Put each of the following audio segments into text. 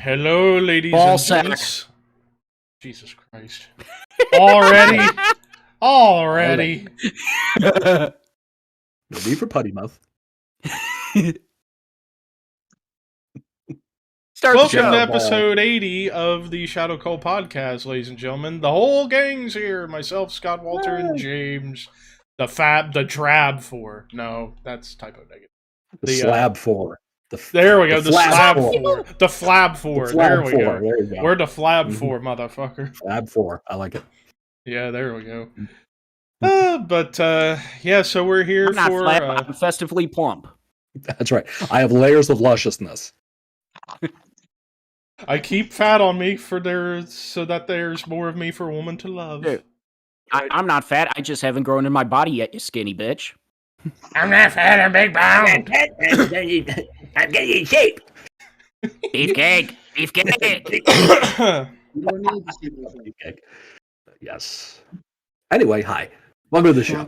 Hello, ladies Ball and sack. gents. Jesus Christ. Already? Already? No need for putty mouth. Start the Welcome show. to episode 80 of the Shadow Call podcast, ladies and gentlemen. The whole gang's here. Myself, Scott, Walter, and James. The drab four. No, that's typo negative. The slab four. There we go. The slab four. four. The flab four. There we go. There you go. We're the flab four, motherfucker. Flab four. I like it. Yeah, there we go. Yeah, so we're here I'm not for... flat, I'm festively plump. That's right. I have layers of lusciousness. I keep fat on me so that there's more of me for a woman to love. Dude, I'm not fat. I just haven't grown in my body yet, you skinny bitch. I'm not fat, I'm big boned. I'm getting in shape. Beefcake. Beefcake. You don't need to see those things. Okay. Yes. Anyway, hi. Welcome to the show.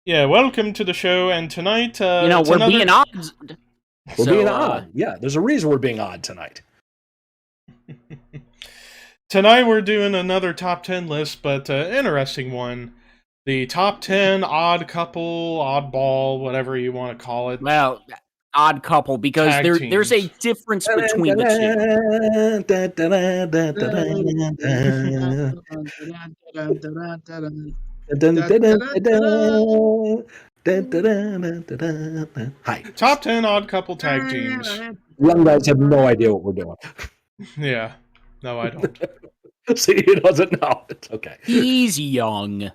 Yeah, welcome to the show, and tonight, we're being odds. We're being odd. Yeah, there's a reason we're being odd tonight. Tonight we're doing another top 10 list, but interesting one. The top 10 odd couple, oddball, whatever you want to call it. Well, odd couple, because Tag there's a teams. difference between the Hi. Top 10 odd couple tag teams. Young guys have no idea what we're doing. Yeah. No, I don't. See, he doesn't know. It's okay. two. He's young.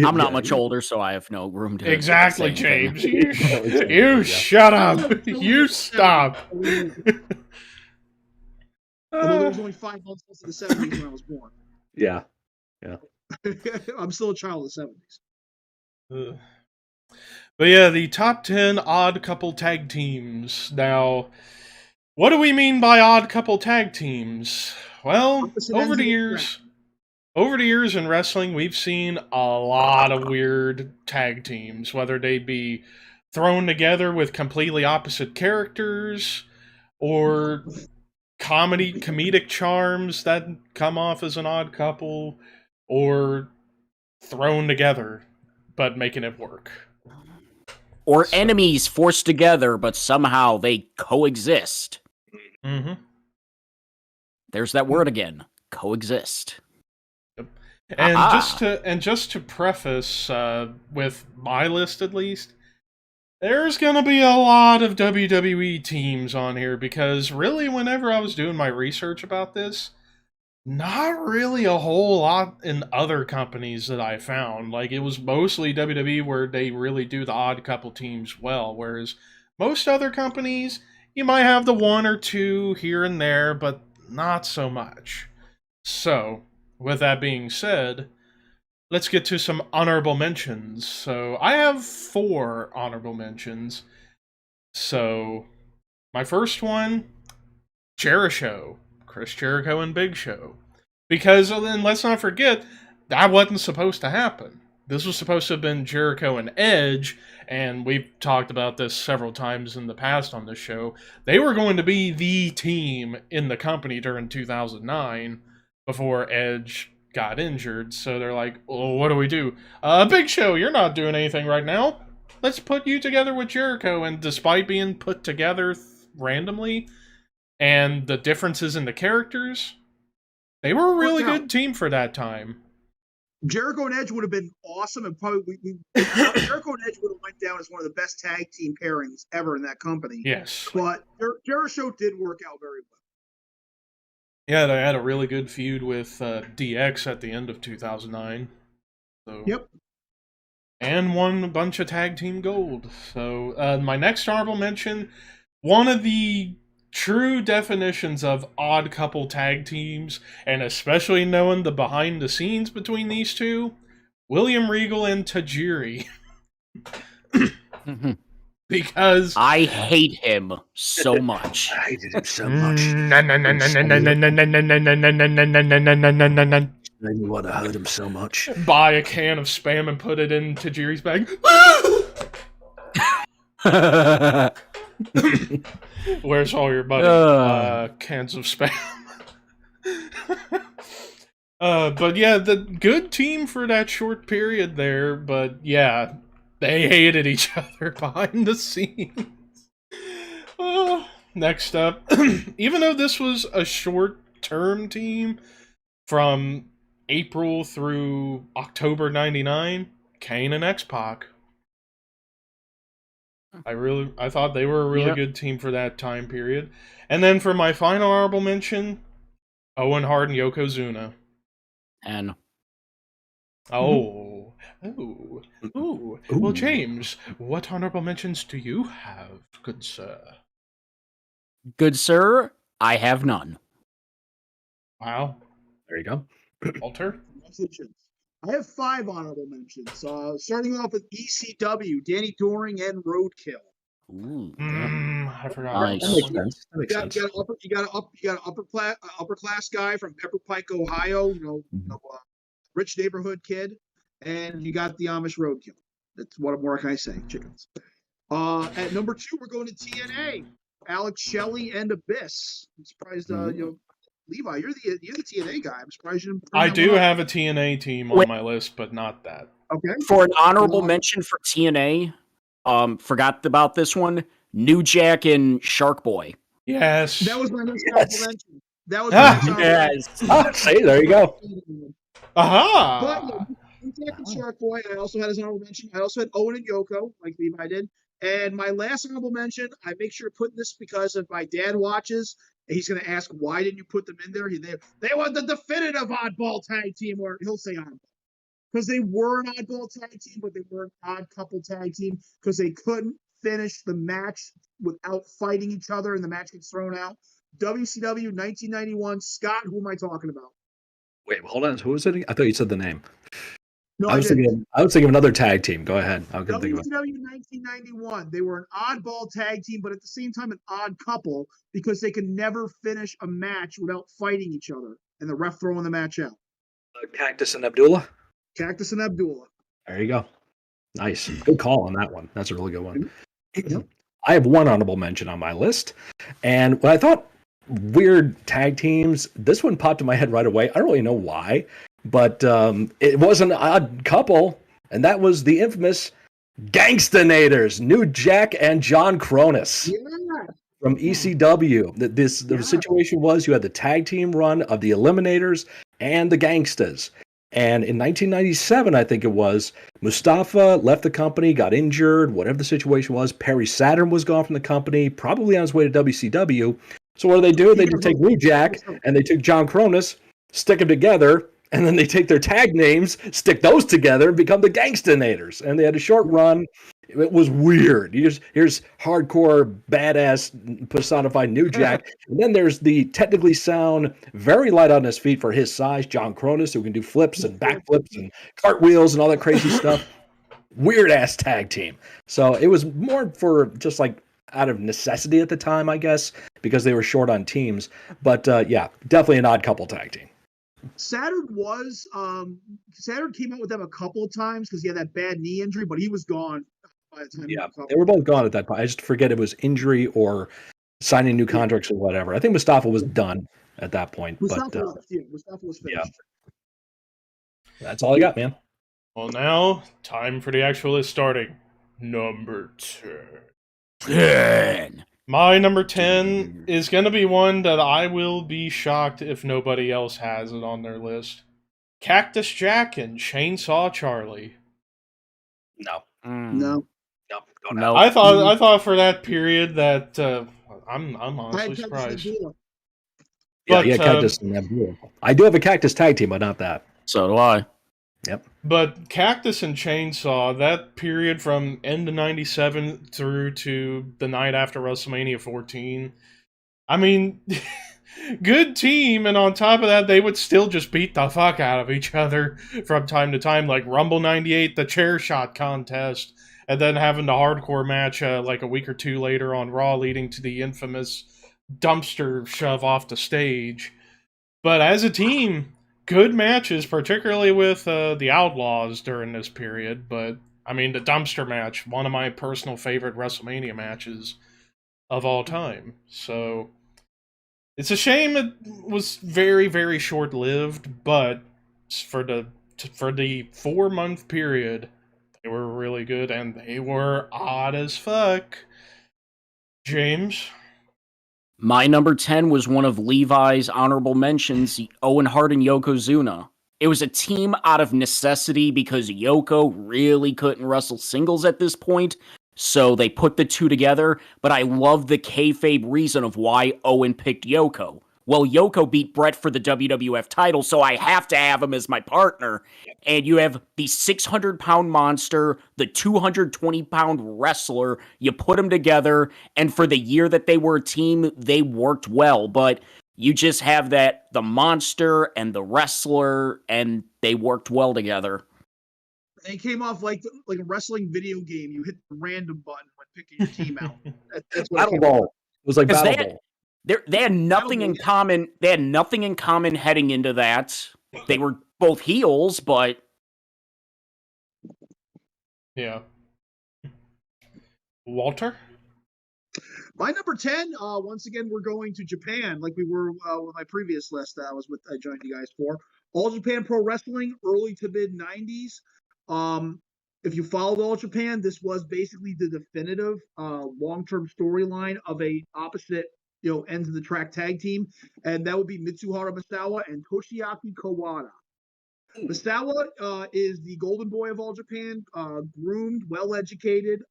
I'm not much older, so I have no room to... Exactly, say anything. James. You shut up. You stop. Although there was only 5 months left of the 70s when I was born. Yeah. I'm still a child of the 70s. But yeah, the top 10 odd couple tag teams. Now, what do we mean by odd couple tag teams? Well, over the years in wrestling, we've seen a lot of weird tag teams, whether they be thrown together with completely opposite characters, or comedic charms that come off as an odd couple, or thrown together, but making it work. Or enemies forced together, but somehow they coexist. Mm-hmm. There's that word again. Coexist. And Aha. just to preface with my list at least, there's gonna be a lot of WWE teams on here, because really whenever I was doing my research about this, not really a whole lot in other companies that I found. Like, it was mostly WWE where they really do the odd couple teams well, whereas most other companies, you might have the one or two here and there, but not so much. So, with that being said, let's get to some honorable mentions. So, I have 4 honorable mentions. So, my first one, Jericho. Chris Jericho and Big Show. Because, and let's not forget, that wasn't supposed to happen. This was supposed to have been Jericho and Edge, and we've talked about this several times in the past on this show. They were going to be the team in the company during 2009, before Edge got injured, so they're like, well, what do we do? Big Show, you're not doing anything right now. Let's put you together with Jericho, and despite being put together randomly, and the differences in the characters, they were a really good team for that time. Jericho and Edge would have been awesome, and probably Jericho and Edge would have went down as one of the best tag team pairings ever in that company. Yes. But Jericho did work out very well. Yeah, they had a really good feud with DX at the end of 2009. So, yep. And won a bunch of tag team gold. So, my next honorable mention, one of the true definitions of odd couple tag teams, and especially knowing the behind the scenes between these two, William Regal and Tajiri. Because I hate him so much. I hated him so much. I knew what I hurt him so much. Buy a can of Spam and put it in Tajiri's bag. Where's all your money? Cans of spam. But yeah, the good team for that short period there, but yeah, they hated each other behind the scenes. Next up, even though this was a short-term team from April through October 99, Kane and X-Pac. I thought they were a really good team for that time period. And then for my final honorable mention, Owen, Hart, and Yokozuna. And Ooh. Well, James, what honorable mentions do you have, good sir? good sir, I have none. Wow. There you go. Walter? I have 5 honorable mentions. Starting off with ECW, Danny Doring and Roadkill. Ooh, I forgot. Nice. That makes sense. That makes You sense. got an upper class guy from Pepper Pike, Ohio. Rich neighborhood kid, and you got the Amish Roadkill. That's what more can I say? Chickens. At number 2, we're going to TNA. Alex Shelley and Abyss. I'm surprised. Levi, you're the TNA guy. I'm surprised you didn't. I do have a TNA team on my list, but not that. Okay. For an honorable mention for TNA, forgot about this one. New Jack and Shark Boy. Yes. That was my next honorable mention. That was my next honorable mention. See, there you go. Aha! But New Jack and Shark Boy, I also had his honorable mention. I also had Owen and Yoko, like Levi did. And my last honorable mention, I make sure to put this because if my dad watches, he's going to ask, why didn't you put them in there? They want the definitive oddball tag team, or he'll say oddball. Because they were an oddball tag team, but they were an odd couple tag team because they couldn't finish the match without fighting each other and the match gets thrown out. WCW 1991. Scott, who am I talking about? Wait, hold on. Who was it? I thought you said the name. No, I was thinking of another tag team. Go ahead. I couldn't think of it. WCW 1991. They were an oddball tag team, but at the same time an odd couple because they could never finish a match without fighting each other and the ref throwing the match out. Cactus and Abdullah. Cactus and Abdullah. There you go. Nice. Good call on that one. That's a really good one. Yep. I have one honorable mention on my list. And when I thought weird tag teams, this one popped in my head right away. I don't really know why, but it was an odd couple, and that was the infamous Gangstanators, New Jack and John Cronus. Yeah. From ECW. The situation was you had the tag team run of the Eliminators and the Gangstas. And in 1997, I think it was, Mustafa left the company, got injured, whatever the situation was. Perry Saturn was gone from the company, probably on his way to WCW. So what do? They just take New Jack and they took John Cronus, stick them together, and then they take their tag names, stick those together, and become the Gangstanators. And they had a short run. It was weird. Here's hardcore, badass, personified New Jack. And then there's the technically sound, very light on his feet for his size, John Cronus, who can do flips and backflips and cartwheels and all that crazy stuff. Weird-ass tag team. So it was more for just like out of necessity at the time, I guess, because they were short on teams. But yeah, definitely an odd couple tag team. Saturn came out with them a couple of times because he had that bad knee injury, but he was gone by the time. Yeah, they were both gone at that point. I just forget it was injury or signing new contracts or whatever. I think Mustafa was done at that point. Mustafa was finished. Yeah. That's all I got, man. Well, now, time for the actual list starting. Number 10. 10. My number 10 is going to be one that I will be shocked if nobody else has it on their list. Cactus Jack and Chainsaw Charlie. No. No. No. I thought for that period that I'm honestly surprised. Yeah, Cactus and Abdullah. I do have a Cactus tag team, but not that. So do I. Yep. But Cactus and Chainsaw, that period from end of 97 through to the night after WrestleMania 14, I mean, good team, and on top of that, they would still just beat the fuck out of each other from time to time, like Rumble 98, the chair shot contest, and then having the hardcore match like a week or two later on Raw, leading to the infamous dumpster shove off the stage. But as a team, good matches, particularly with the Outlaws during this period. But, I mean, the dumpster match, one of my personal favorite WrestleMania matches. of all time. So it's a shame it was very, very short lived, but for the 4-month period, they were really good and they were odd as fuck. James? My number 10 was one of Levi's honorable mentions, Owen Hart and Yokozuna. It was a team out of necessity because Yoko really couldn't wrestle singles at this point, so they put the two together, but I love the kayfabe reason of why Owen picked Yoko. Well, Yoko beat Bret for the WWF title, so I have to have him as my partner. And you have the 600-pound monster, the 220-pound wrestler. You put them together, and for the year that they were a team, they worked well. But you just have the monster and the wrestler, and they worked well together. They came off like a wrestling video game. You hit the random button when picking your team out. That's what Battle Ball. It was like Battle Ball. They had nothing in common. They had nothing in common heading into that. They were both heels, but yeah. Walter? My number 10, once again, we're going to Japan, like we were with my previous list that I joined you guys for. All Japan Pro Wrestling, early to mid 90s. If you followed All Japan, this was basically the definitive long-term storyline of a opposite ends of the track tag team, and that would be Mitsuhara Misawa and Toshiyaki Kawada. Misawa is the golden boy of All Japan, groomed, well-educated.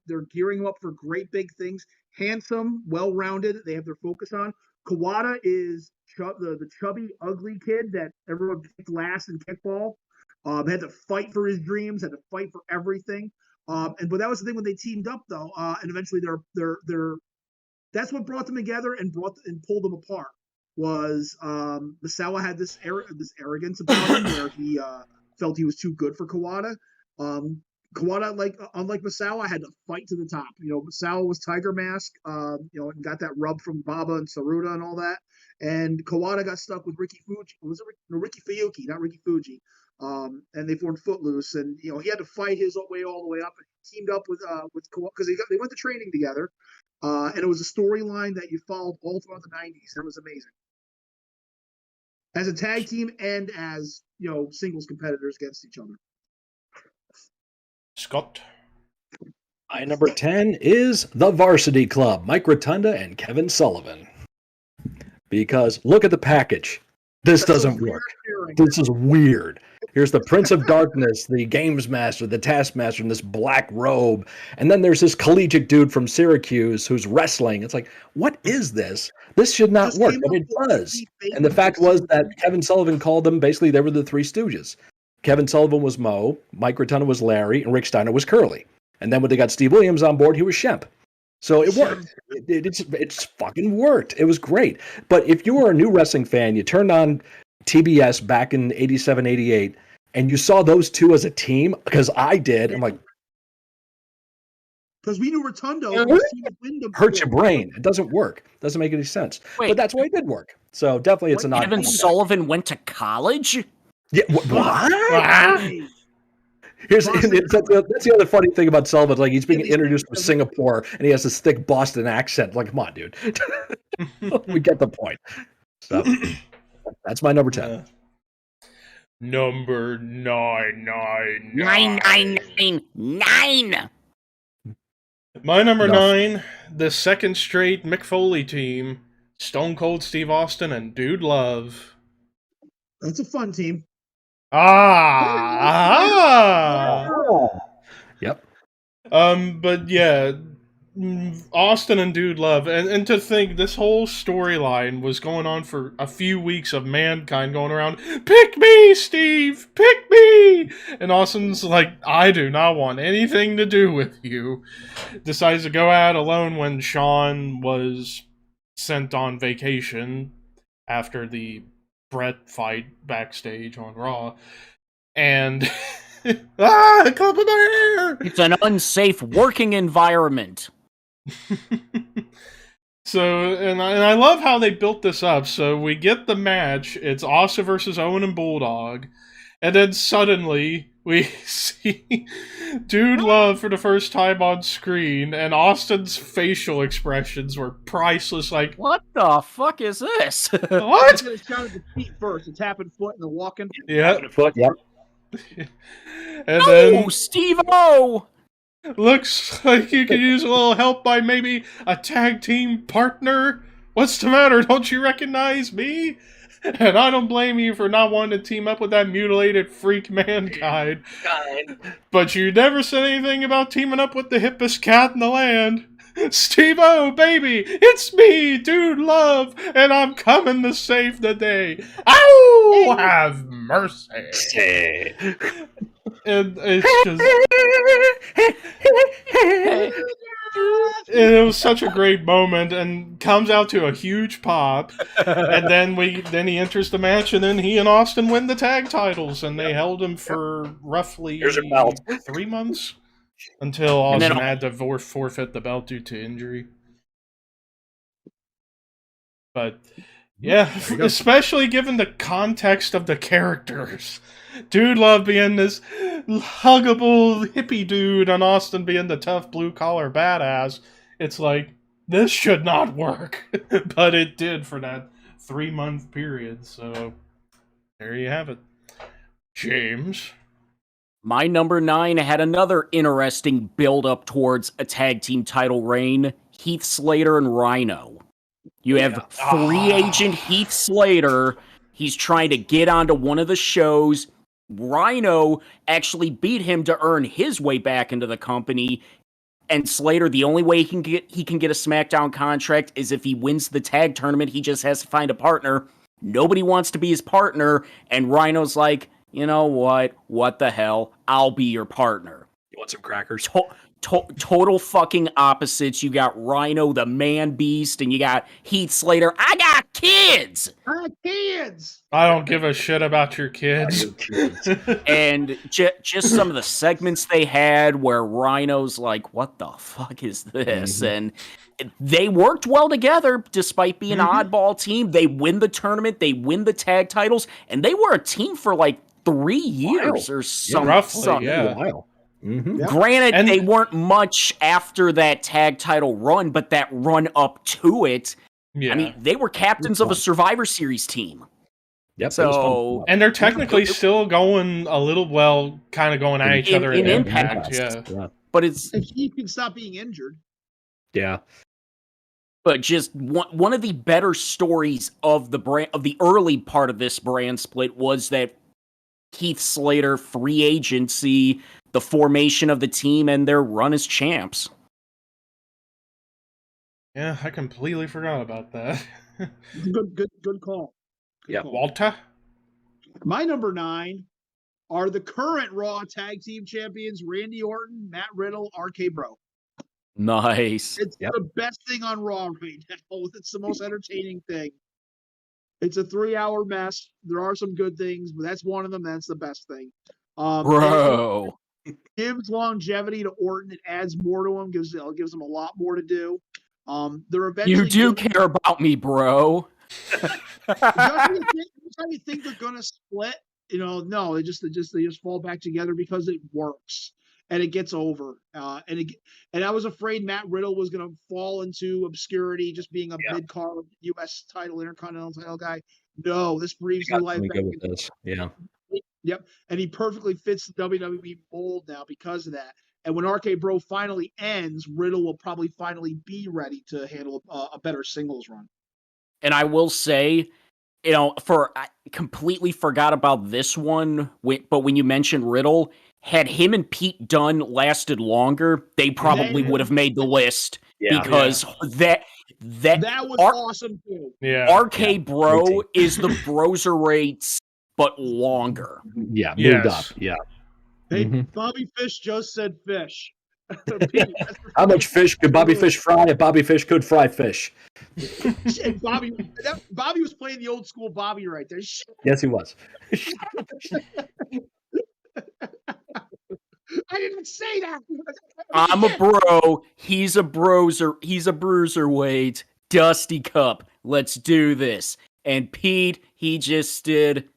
They're gearing him up for great big things. Handsome, well-rounded. They have their focus on. Kawada is the chubby, ugly kid that everyone picked last in kickball. Had to fight for his dreams, had to fight for everything. But that was the thing when they teamed up, though, and eventually they're that's what brought them together and pulled them apart. Was Misawa had this arrogance about him where he felt he was too good for Kawada. Kawada, unlike Misawa, had to fight to the top. Misawa was Tiger Mask, and got that rub from Baba and Saruta and all that. And Kawada got stuck with Ricky Fuji. Ricky Fuyuki, not Ricky Fuji. And they formed Footloose, and he had to fight his way all the way up. And he teamed up with Kawada because they went to training together. And it was a storyline that you followed all throughout the 90s. It was amazing. As a tag team and as, singles competitors against each other. Scott? My number 10 is the Varsity Club, Mike Rotunda and Kevin Sullivan. Because look at the package. This doesn't work. This is weird. Here's the Prince of Darkness, the Games Master, the Taskmaster in this black robe. And then there's this collegiate dude from Syracuse who's wrestling. It's like, what is this? This should not work, but it does. And the fact was that Kevin Sullivan called them, basically, they were the Three Stooges. Kevin Sullivan was Mo, Mike Rotunda was Larry, and Rick Steiner was Curly. And then when they got Steve Williams on board, he was Shemp. So it worked. It's fucking worked. It was great. But if you were a new wrestling fan, you turned on TBS back in 87, 88, and you saw those two as a team, because I did, I'm like... Because we knew Rotunda hurts your brain. It doesn't work. It doesn't make any sense. Wait, but that's why it did work. So definitely it's an odd... Kevin Sullivan went to college? Yeah, what? That's the other funny thing about Sullivan. Like, he's being introduced to Singapore, and he has this thick Boston accent. Like, come on, dude. We get the point. So, that's my number 10. Number 9. My number 9, the second straight Mick Foley team, Stone Cold Steve Austin and Dude Love. That's a fun team. Yep. But yeah, Austin and Dude Love, and to think this whole storyline was going on for a few weeks of Mankind going around, pick me, Steve, pick me, and Austin's like, I do not want anything to do with you. Decides to go out alone when Shawn was sent on vacation after the Bret fight backstage on Raw, and clip of my hair. It's an unsafe working environment. So, and I love how they built this up. So we get the match. It's Asa versus Owen and Bulldog, and then suddenly we see Dude Love for the first time on screen, and Austin's facial expressions were priceless. Like, What the fuck is this? what? Get a shot at the feet first. The tapping foot and the walking. Yeah. Foot, yep. And Oh, then Steve-O! looks like you could use a little help by maybe a tag team partner. What's the matter? Don't you recognize me? And I don't blame you for not wanting to team up with that mutilated freak Mankind. But you never said anything about teaming up with the hippest cat in the land. Steve-O, baby, it's me, Dude Love, and I'm coming to save the day. Ow! Have mercy. And it was such a great moment, and comes out to a huge pop. And then he enters the match, and then he and Austin win the tag titles, and they held him for roughly Here's your belt. 3 months until Austin had to forfeit the belt due to injury. But yeah, especially given the context of the characters. Dude Love being this huggable hippie dude, and Austin being the tough blue-collar badass. It's like, this should not work. But it did for that 3-month period, so there you have it. James? My number 9 had another interesting build-up towards a tag team title reign. Heath Slater and Rhino. You have free agent Heath Slater. He's trying to get onto one of the shows. Rhino actually beat him to earn his way back into the company. And Slater, the only way he can get a SmackDown contract is if he wins the tag tournament. He just has to find a partner. Nobody wants to be his partner. And Rhino's like, you know what? What the hell? I'll be your partner. You want some crackers? Total fucking opposites. You got Rhino, the man beast, and you got Heath Slater. I got kids! I don't give a shit about your kids. And just some of the segments they had where Rhino's like, what the fuck is this? And they worked well together despite being an oddball team. They win the tournament, they win the tag titles, and they were a team for like 3 years or something. Roughly, yeah. Granted, they weren't much after that tag title run, but that run up to it, I mean, they were captains of a Survivor Series team. Yep. So, and they're technically still going a little, kind of going at each other in Impact. Yeah. But it's if he can stop being injured. Yeah. But just one of the better stories of the early part of this brand split was that Heath Slater free agency, the formation of the team, and their run as champs. Yeah, I completely forgot about that. Good call. Yeah, Walter? My number 9 are the current Raw Tag Team Champions, Randy Orton, Matt Riddle, RK Bro. Nice. It's the best thing on Raw right now. It's the most entertaining thing. It's a 3-hour mess. There are some good things, but that's one of them. That's the best thing. Bro. It gives longevity to Orton. It adds more to him. Gives him a lot more to do. They're eventually. You do care about me, bro. Every time you think they're gonna split, no, they just fall back together because it works and it gets over. And I was afraid Matt Riddle was gonna fall into obscurity, just being a mid-card U.S. title, Intercontinental title guy. No, this breathes new life back into this. Yeah. Yep, and he perfectly fits the WWE mold now because of that. And when RK Bro finally ends, Riddle will probably finally be ready to handle a better singles run. And I will say, I completely forgot about this one, but when you mentioned Riddle, had him and Pete Dunne lasted longer, they probably would have made the list. Because that was awesome too. Yeah. RK Bro is the Broserweights, but longer. Yeah, moved up. Yeah. Hey, Bobby Fish just said fish. How much fish could Bobby Fish fry if Bobby Fish could fry fish? And Bobby was playing the old school Bobby right there. Yes, he was. I didn't say that. I'm a bro. He's a broser. He's a bruiserweight. Dusty Cup. Let's do this. And Pete, he just did.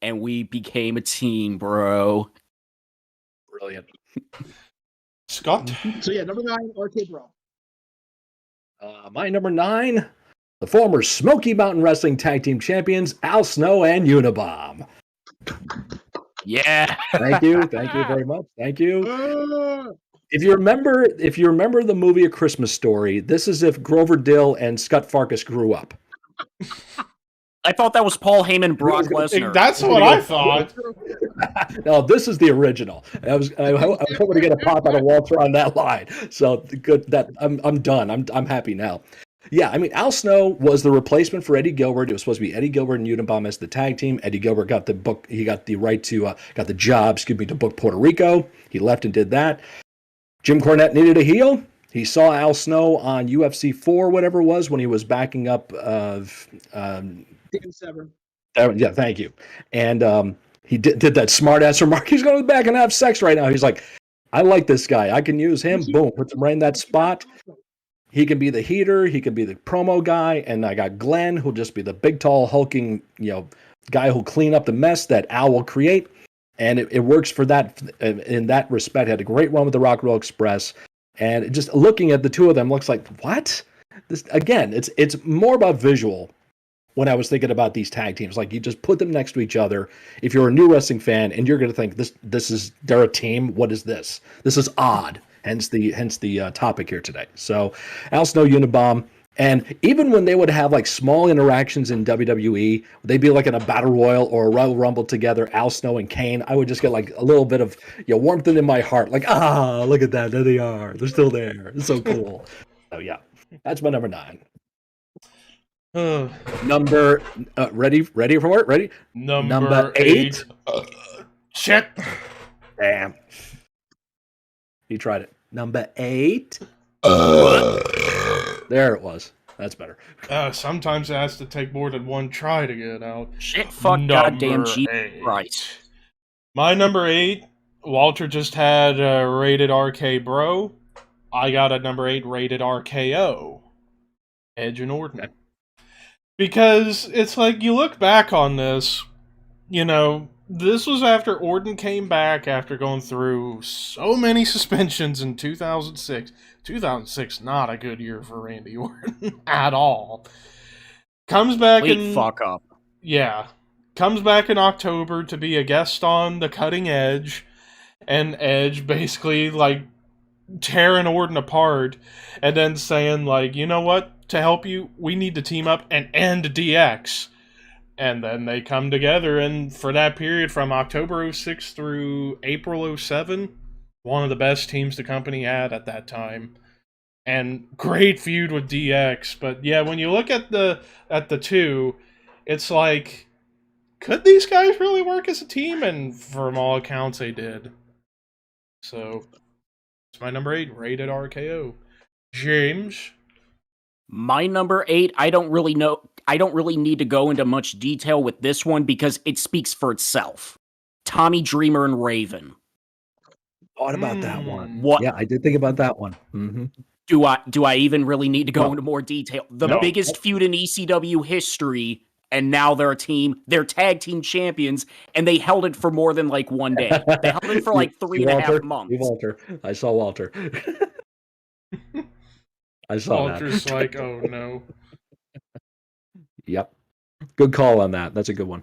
And we became a team, bro. Brilliant. Scott. So yeah, number 9, RK Bro. My number 9, the former Smoky Mountain Wrestling Tag Team Champions, Al Snow and Unabomb. Yeah. Thank you very much. Thank you. Uh, If you remember the movie A Christmas Story, this is if Grover Dill and Scott Farkas grew up. I thought that was Paul Heyman, Brock Lesnar. That's what I thought. No, this is the original. I was hoping to get a pop out of Walter on that line. So good that I'm done. I'm happy now. Yeah, I mean, Al Snow was the replacement for Eddie Gilbert. It was supposed to be Eddie Gilbert and Unabomb as the tag team. Eddie Gilbert got the book. He got the right to got the job. To book Puerto Rico. He left and did that. Jim Cornette needed a heel. He saw Al Snow on UFC 4, whatever it was, when he was backing up. Dan Severn. Yeah, thank you. And he did that smart ass remark. He's going back and have sex right now. He's like, I like this guy. I can use him. Boom, puts him right in that spot. He can be the heater. He can be the promo guy. And I got Glenn, who'll just be the big, tall, hulking, guy who'll clean up the mess that Al will create. And it works for that in that respect. Had a great run with the Rock and Roll Express. And just looking at the two of them looks like, what? This again, it's more about visual. When I was thinking about these tag teams, like you just put them next to each other. If you're a new wrestling fan and you're going to think they're a team. What is this? This is odd. Hence the topic here today. So Al Snow, Unabomb, and even when they would have like small interactions in WWE, they'd be like in a battle royal or a Royal Rumble together. Al Snow and Kane, I would just get like a little bit of warmth in my heart. Like look at that, there they are. They're still there. It's so cool. So yeah, that's my number 9. Number ready for it? Ready? Number 8. Shit. Damn. You tried it. Number 8. There it was. That's better. Sometimes it has to take more than one try to get out. Shit, fuck, Number goddamn Jesus 8. Christ. My number 8, Walter just had rated RK Bro. I got a number 8 rated RKO. Edge and Orton. Okay. Because it's like, you look back on this, this was after Orton came back after going through so many suspensions in 2006. 2006, not a good year for Randy Orton at all. Comes back fuck up. Yeah. Comes back in October to be a guest on The Cutting Edge, and Edge basically, tearing Orton apart, and then saying, you know what? To help you, we need to team up and end DX. And then they come together, and for that period from October 06 through April 07, one of the best teams the company had at that time. And great feud with DX. But yeah, when you look at the two, it's like, could these guys really work as a team? And from all accounts, they did. So, it's my number 8, rated RKO. James? My number 8, I don't really need to go into much detail with this one because it speaks for itself. Tommy Dreamer and Raven. Thought about that one. What? Yeah, I did think about that one. Mm-hmm. Do I even really need to go into more detail? The biggest feud in ECW history, and now they're a team. They're tag team champions, and they held it for more than 1 day. They held it for 3.5 months. Walter. I saw Walter. I saw Walter's that. like, oh no. Yep. Good call on that. That's a good one.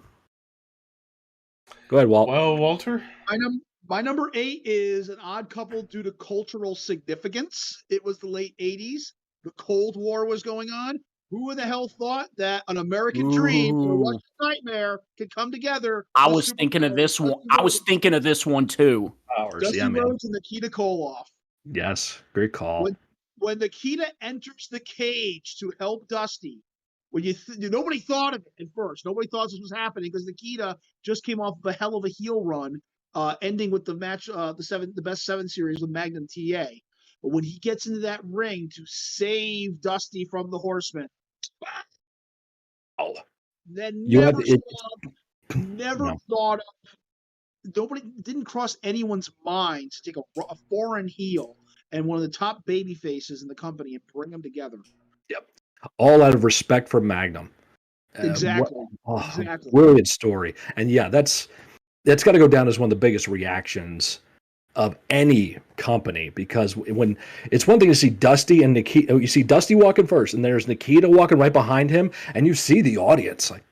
Go ahead, Walt. Well, Walter? My number 8 is an odd couple due to cultural significance. It was the late 80s. The Cold War was going on. Who the hell thought that an American dream and a Russian nightmare could come together? I was thinking of this one. I was thinking of this one too. Dusty Rhodes and Nikita Koloff. Yes, great call. When Nikita enters the cage to help Dusty, when nobody thought of it at first. Nobody thought this was happening because Nikita just came off of a hell of a heel run, ending with the match, the best 7 series with Magnum TA. But when he gets into that ring to save Dusty from the Horsemen, then never thought of. Nobody didn't cross anyone's mind to take a foreign heel and one of the top baby faces in the company and bring them together. Yep. All out of respect for Magnum. Exactly. Brilliant story. And yeah, that's got to go down as one of the biggest reactions of any company, because when it's one thing to see Dusty and Nikita, you see Dusty walking first, and there's Nikita walking right behind him, and you see the audience like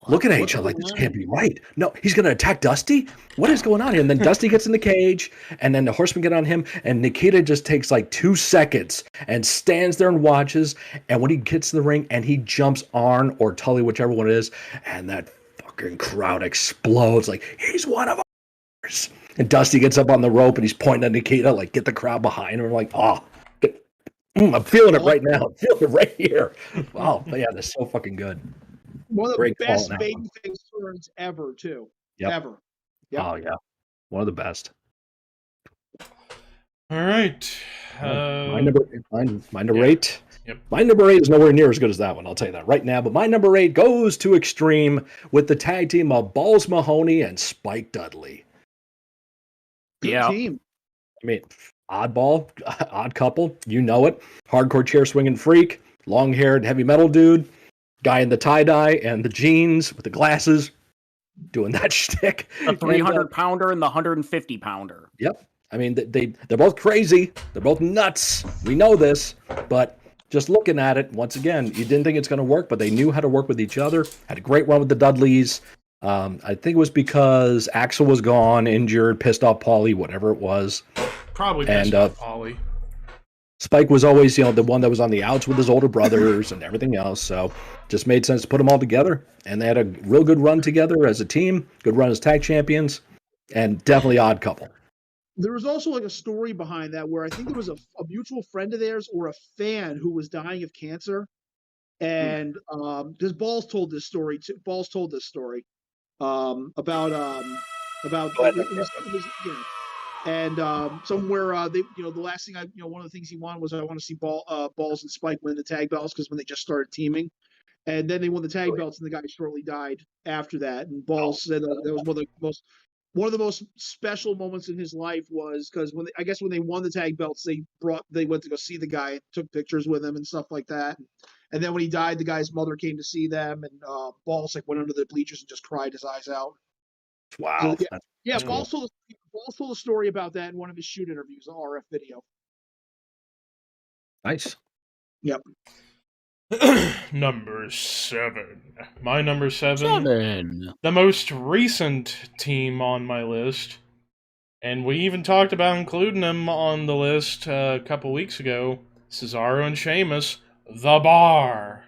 looking at each other like, this can't be right. No, he's going to attack Dusty? What is going on here? And then Dusty gets in the cage, and then the Horsemen get on him, and Nikita just takes like 2 seconds and stands there and watches, and when he gets to the ring, and he jumps Arn or Tully, whichever one it is, and that fucking crowd explodes like, he's one of ours. And Dusty gets up on the rope, and he's pointing at Nikita, like, get the crowd behind him. I'm like, I'm feeling it right now. I'm feeling it right here. Wow, but yeah, that's so fucking good. One of the Great best call, babyface turns ever, too. Yep. Ever. Yep. Oh, yeah. One of the best. All right. My number yeah. 8. Yep. My number 8 is nowhere near as good as that one. I'll tell you that right now. But my number 8 goes to Extreme with the tag team of Balls Mahoney and Spike Dudley. Good team. I mean, oddball, odd couple. You know it. Hardcore chair swinging freak, long-haired heavy metal dude, guy in the tie-dye and the jeans with the glasses, doing that shtick. The 300-pounder and the 150-pounder. Yep. I mean, they're both crazy. They're both nuts. We know this, but just looking at it, once again, you didn't think it's going to work, but they knew how to work with each other. Had a great run with the Dudleys. I think it was because Axel was gone, injured, pissed off Paulie, whatever it was. Probably pissed off Paulie. Spike was always, the one that was on the outs with his older brothers and everything else. So just made sense to put them all together. And they had a real good run together as a team, good run as tag champions, and definitely odd couple. There was also like a story behind that where I think there was a mutual friend of theirs or a fan who was dying of cancer. And because Balls told this story too. Balls told this story about somewhere they the last thing one of the things he wanted was I want to see Balls and Spike win the tag belts because when they just started teaming, and then they won the tag belts and the guy shortly died after that. And Balls said that was one of the most special moments in his life was because when they won the tag belts, they went to go see the guy and took pictures with him and stuff like that. And then when he died, the guy's mother came to see them, and Balls went under the bleachers and just cried his eyes out. Wow. So, Balls told a story about that in one of his shoot interviews on RF video. Nice. Yep. Number 7. My number 7. The most recent team on my list. And we even talked about including them on the list a couple weeks ago. Cesaro and Sheamus, The Bar.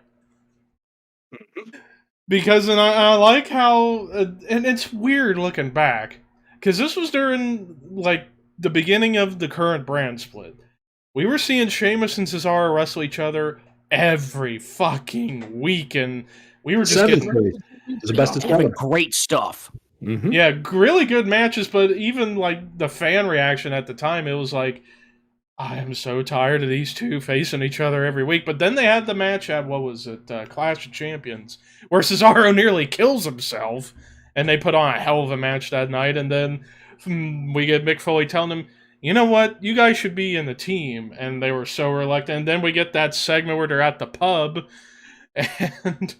Because I like how... and it's weird looking back. Because this was during, the beginning of the current brand split. We were seeing Sheamus and Cesaro wrestle each other every fucking week, and we were just getting the best of great stuff. Mm-hmm. Yeah, really good matches, but even the fan reaction at the time, it was like, I am so tired of these two facing each other every week. But then they had the match at, Clash of Champions, where Cesaro nearly kills himself, and they put on a hell of a match that night, and then we get Mick Foley telling him, you know what? You guys should be in the team. And they were so reluctant. And then we get that segment where they're at the pub. And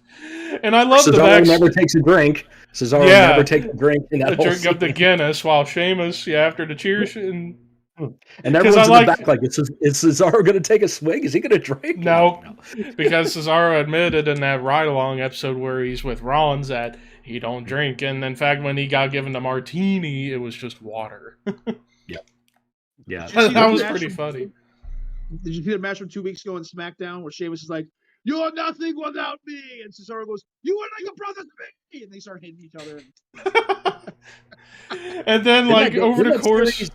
I love Cesaro never takes a drink. Cesaro never takes a drink in that drink of the Guinness, while Sheamus, after the cheers. And everyone's in the back like, is Cesaro going to take a swig? Is he going to drink? No, because Cesaro admitted in that ride-along episode where he's with Rollins that he don't drink. And in fact, when he got given the martini, it was just water. Yeah, that was pretty funny. Did you see the match from 2 weeks ago in SmackDown where Sheamus is like, "You're nothing without me," and Cesaro goes, "You are like a brother to me," and they start hitting each other. And then, over the course,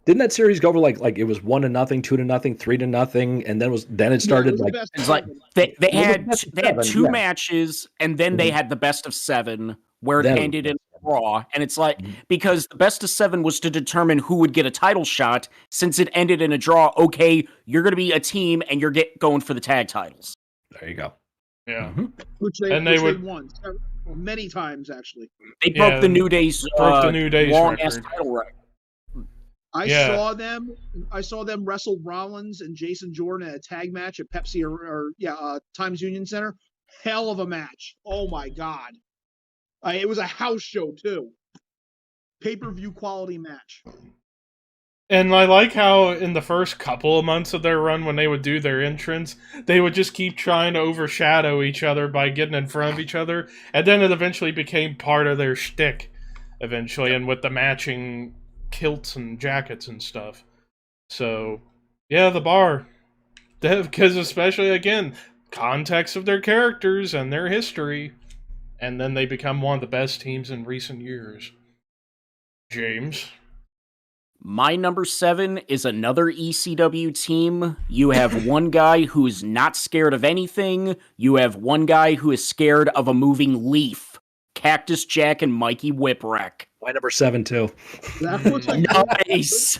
didn't that series go over like it was 1-0, 2-0, 3-0, and then it started it's like they had 2 matches, and then they had the best of 7 where it ended in Raw, and it's like because the best of 7 was to determine who would get a title shot. Since it ended in a draw, okay, you're going to be a team, and you're going for the tag titles. There you go. Yeah, which they won many times actually. They broke the New Day's long ass title record. I saw them wrestle Rollins and Jason Jordan at a tag match at Pepsi or Times Union Center. Hell of a match! Oh my god. It was a house show too. Pay-per-view quality match. And I like how in the first couple of months of their run, when they would do their entrance, they would just keep trying to overshadow each other by getting in front of each other, and then it eventually became part of their shtick, eventually, and with the matching kilts and jackets and stuff. So, yeah, the bar. Because especially, again, context of their characters and their history, and then they become one of the best teams in recent years. James? My number 7 is another ECW team. You have one guy who's not scared of anything. You have one guy who is scared of a moving leaf. Cactus Jack and Mikey Whipwreck. My number 7 too. That looks like Nice.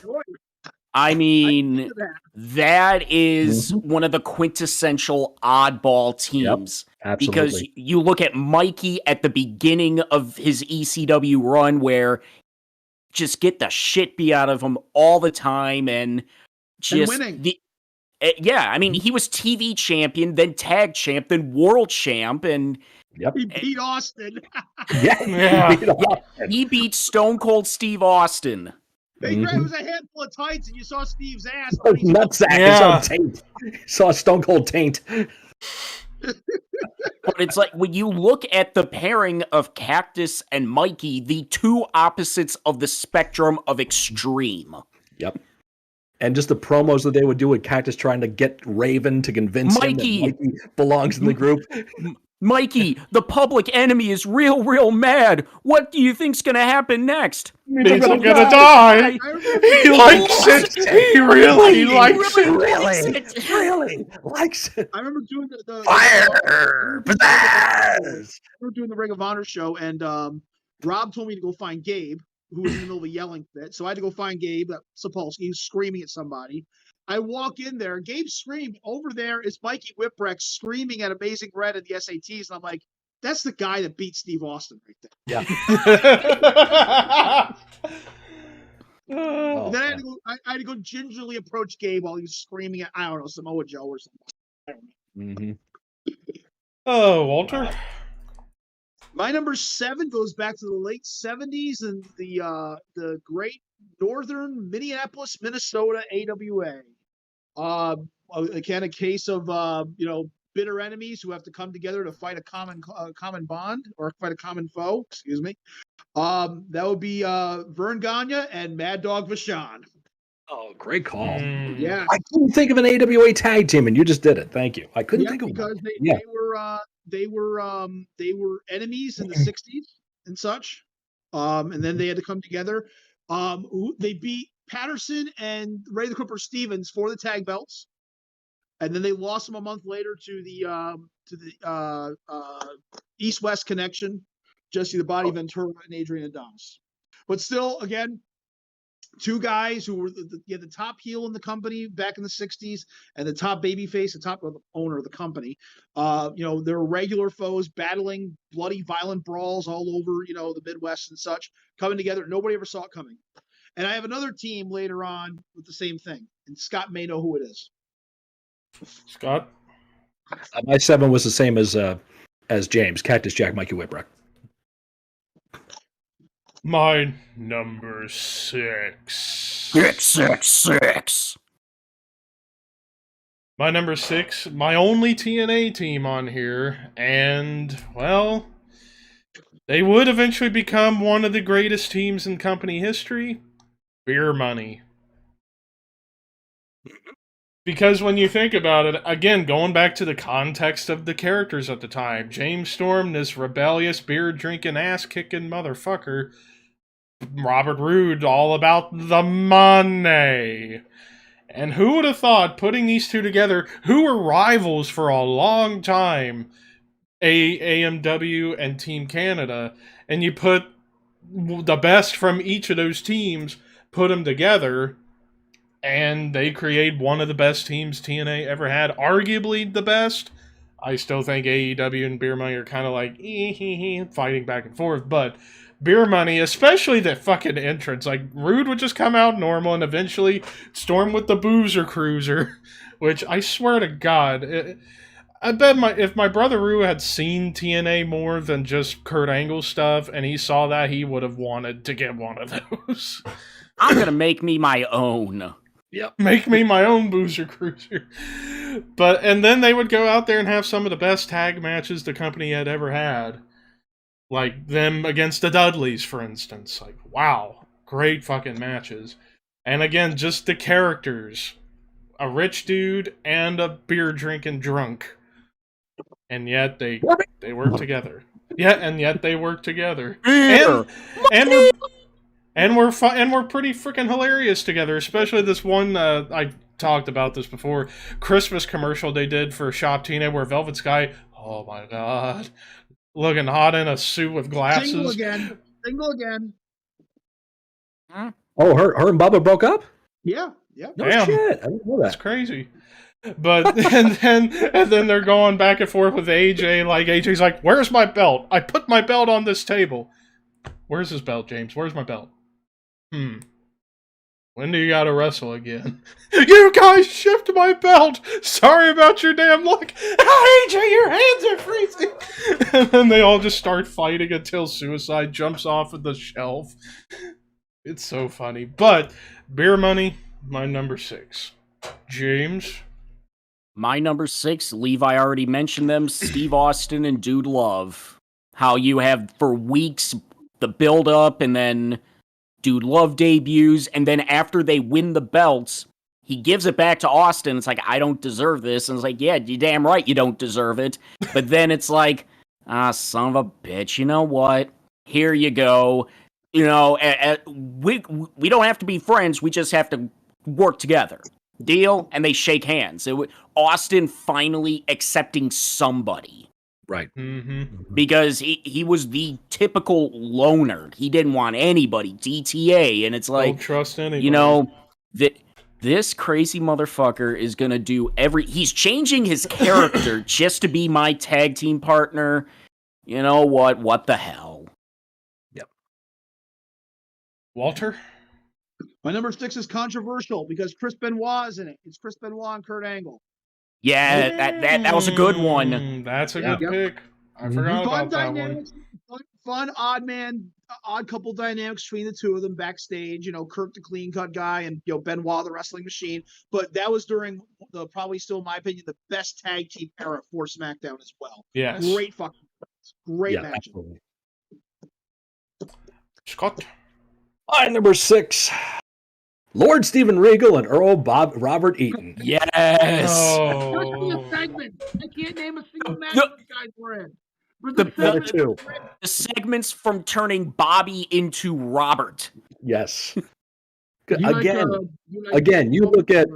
I mean, that is one of the quintessential oddball teams. Yep, because absolutely. you look at Mikey at the beginning of his ECW run where just get the shit beat out of him all the time and just winning. Yeah, I mean, he was TV champion, then tag champ, then world champ, and Yep. He beat Austin. Yeah. He beat Stone Cold Steve Austin. It was a handful of tights, and you saw Steve's ass. Nutsack. Yeah. Saw taint. Saw Stone Cold taint. But it's like, when you look at the pairing of Cactus and Mikey, the two opposites of the spectrum of extreme. Yep. And just the promos that they would do with Cactus trying to get Raven to convince him that Mikey belongs in the group. Mikey, the public enemy is real mad. What do you think's gonna happen next? Means I'm gonna die. He likes it. He really likes it. Really likes it. I remember doing the Fire! Pizzazz! I remember doing the Ring of Honor show, and Rob told me to go find Gabe, who was in the middle of a yelling fit. So I had to go find Gabe Sapolsky. He was screaming at somebody. I walk in there, and Gabe screamed. Over there is Mikey Whipwreck screaming at Amazing Red at the SATs, and I'm like, that's the guy that beat Steve Austin right there. Yeah. And then I had to go gingerly approach Gabe while he was screaming at, I don't know, Samoa Joe or something. Mm-hmm. Oh, Walter? My number 7 goes back to the late 70s and the great northern Minneapolis, Minnesota AWA. Again, a case of bitter enemies who have to come together to fight a common bond or fight a common foe. Excuse me. That would be Vern Gagne and Mad Dog Vachon. Oh, great call. Yeah, I couldn't think of an AWA tag team, and you just did it. Thank you. I couldn't think of because one. they were enemies in the 60s and such. And then they had to come together. They beat Patterson and Ray the Clipper Stevens for the tag belts, and then they lost them a month later to the East West Connection, Jesse the Body Ventura and Adrian Adonis. But still, again, two guys who were the top heel in the company back in the 60s and the top babyface, the owner of the company. They're regular foes battling bloody, violent brawls all over, the Midwest and such, coming together. Nobody ever saw it coming. And I have another team later on with the same thing. And Scott may know who it is. Scott? My 7 was the same as James. Cactus Jack, Mikey Whipwreck. My number 6. 666. My number 6, my only TNA team on here, and, well, they would eventually become one of the greatest teams in company history, Beer Money. Because when you think about it, again, going back to the context of the characters at the time, James Storm, this rebellious, beer-drinking, ass-kicking motherfucker, Robert Roode, all about the money. And who would have thought, putting these two together, who were rivals for a long time, AMW and Team Canada, and you put the best from each of those teams, put them together, and they create one of the best teams TNA ever had, arguably the best. I still think AEW and Beer Money are kind of like fighting back and forth, but Beer Money, especially the fucking entrance, like Rude would just come out normal and eventually storm with the Boozer Cruiser, which I swear to God, I bet if my brother Rue had seen TNA more than just Kurt Angle stuff and he saw that, he would have wanted to get one of those. I'm going to make me my own. Yep. Make me my own Boozer Cruiser. And then they would go out there and have some of the best tag matches the company had ever had. Like them against the Dudleys, for instance. Like, wow. Great fucking matches. And again, just the characters. A rich dude and a beer drinking drunk. And yet they work together. Yeah, and yet they work together. And we're pretty freaking hilarious together, especially this one, I talked about this before, Christmas commercial they did for Shop Tina where Velvet Sky, oh my god, looking hot in a suit with glasses. Single again. Oh, her and Bubba broke up? Yeah. No Damn. shit. I didn't know that. That's crazy. But and then they're going back and forth with AJ. Like AJ's like, "Where's my belt? I put my belt on this table. Where's his belt, James? Where's my belt? When do you gotta wrestle again? You guys shipped my belt. Sorry about your damn luck. Oh, AJ, your hands are freezing." And then they all just start fighting until Suicide jumps off of the shelf. It's so funny. But Beer Money, my number 6. James. My number 6, Levi already mentioned them, Steve Austin and Dude Love. How you have, for weeks, the build-up, and then Dude Love debuts, and then after they win the belts, he gives it back to Austin. It's like, I don't deserve this. And it's like, yeah, you're damn right you don't deserve it. But then it's like, son of a bitch, you know what? Here you go. You know, we don't have to be friends, we just have to work together. Deal? And they shake hands. Austin finally accepting somebody. Right. Mm-hmm. Because he was the typical loner. He didn't want anybody. DTA. And it's like, don't trust anybody. You know, this crazy motherfucker is going to do he's changing his character just to be my tag team partner. You know what? What the hell? Yep. Walter? My number 6 is controversial because Chris Benoit is in it. It's Chris Benoit and Kurt Angle. Yeah, that was a good one. That's a good pick. I forgot about that one. Fun odd couple dynamics between the two of them backstage. You know, Kurt the clean cut guy and Benoit the wrestling machine. But that was during the probably still in my opinion the best tag team era for SmackDown as well. Yes. Great fucking great match. Absolutely. Scott. My number 6. Lord Steven Regal and Earl Robert Eaton. Yes. Oh. A segment. I can't name a single match these guys were in. The segments from turning Bobby into Robert. Yes. You look at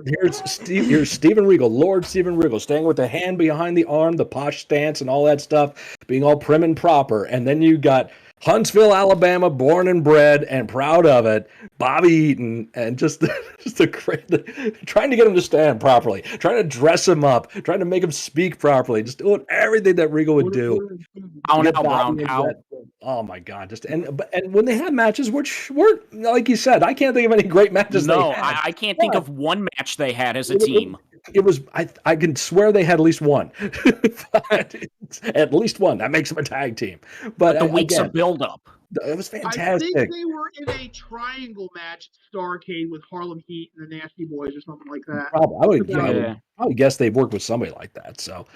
here's Steven Regal, Lord Steven Regal, staying with the hand behind the arm, the posh stance, and all that stuff, being all prim and proper, and then you got Huntsville, Alabama, born and bred and proud of it, Bobby Eaton, and just trying to get him to stand properly, trying to dress him up, trying to make him speak properly, just doing everything that Regal would do. Oh my God! And when they had matches, which weren't like you said, I can't think of any great matches. No, I can't think of one match they had as a team. It was I can swear they had at least one. At least one. That makes them a tag team. But the weeks of build up. It was fantastic. I think they were in a triangle match at Starrcade with Harlem Heat and the Nasty Boys or something like that. Probably. I would guess they've worked with somebody like that. So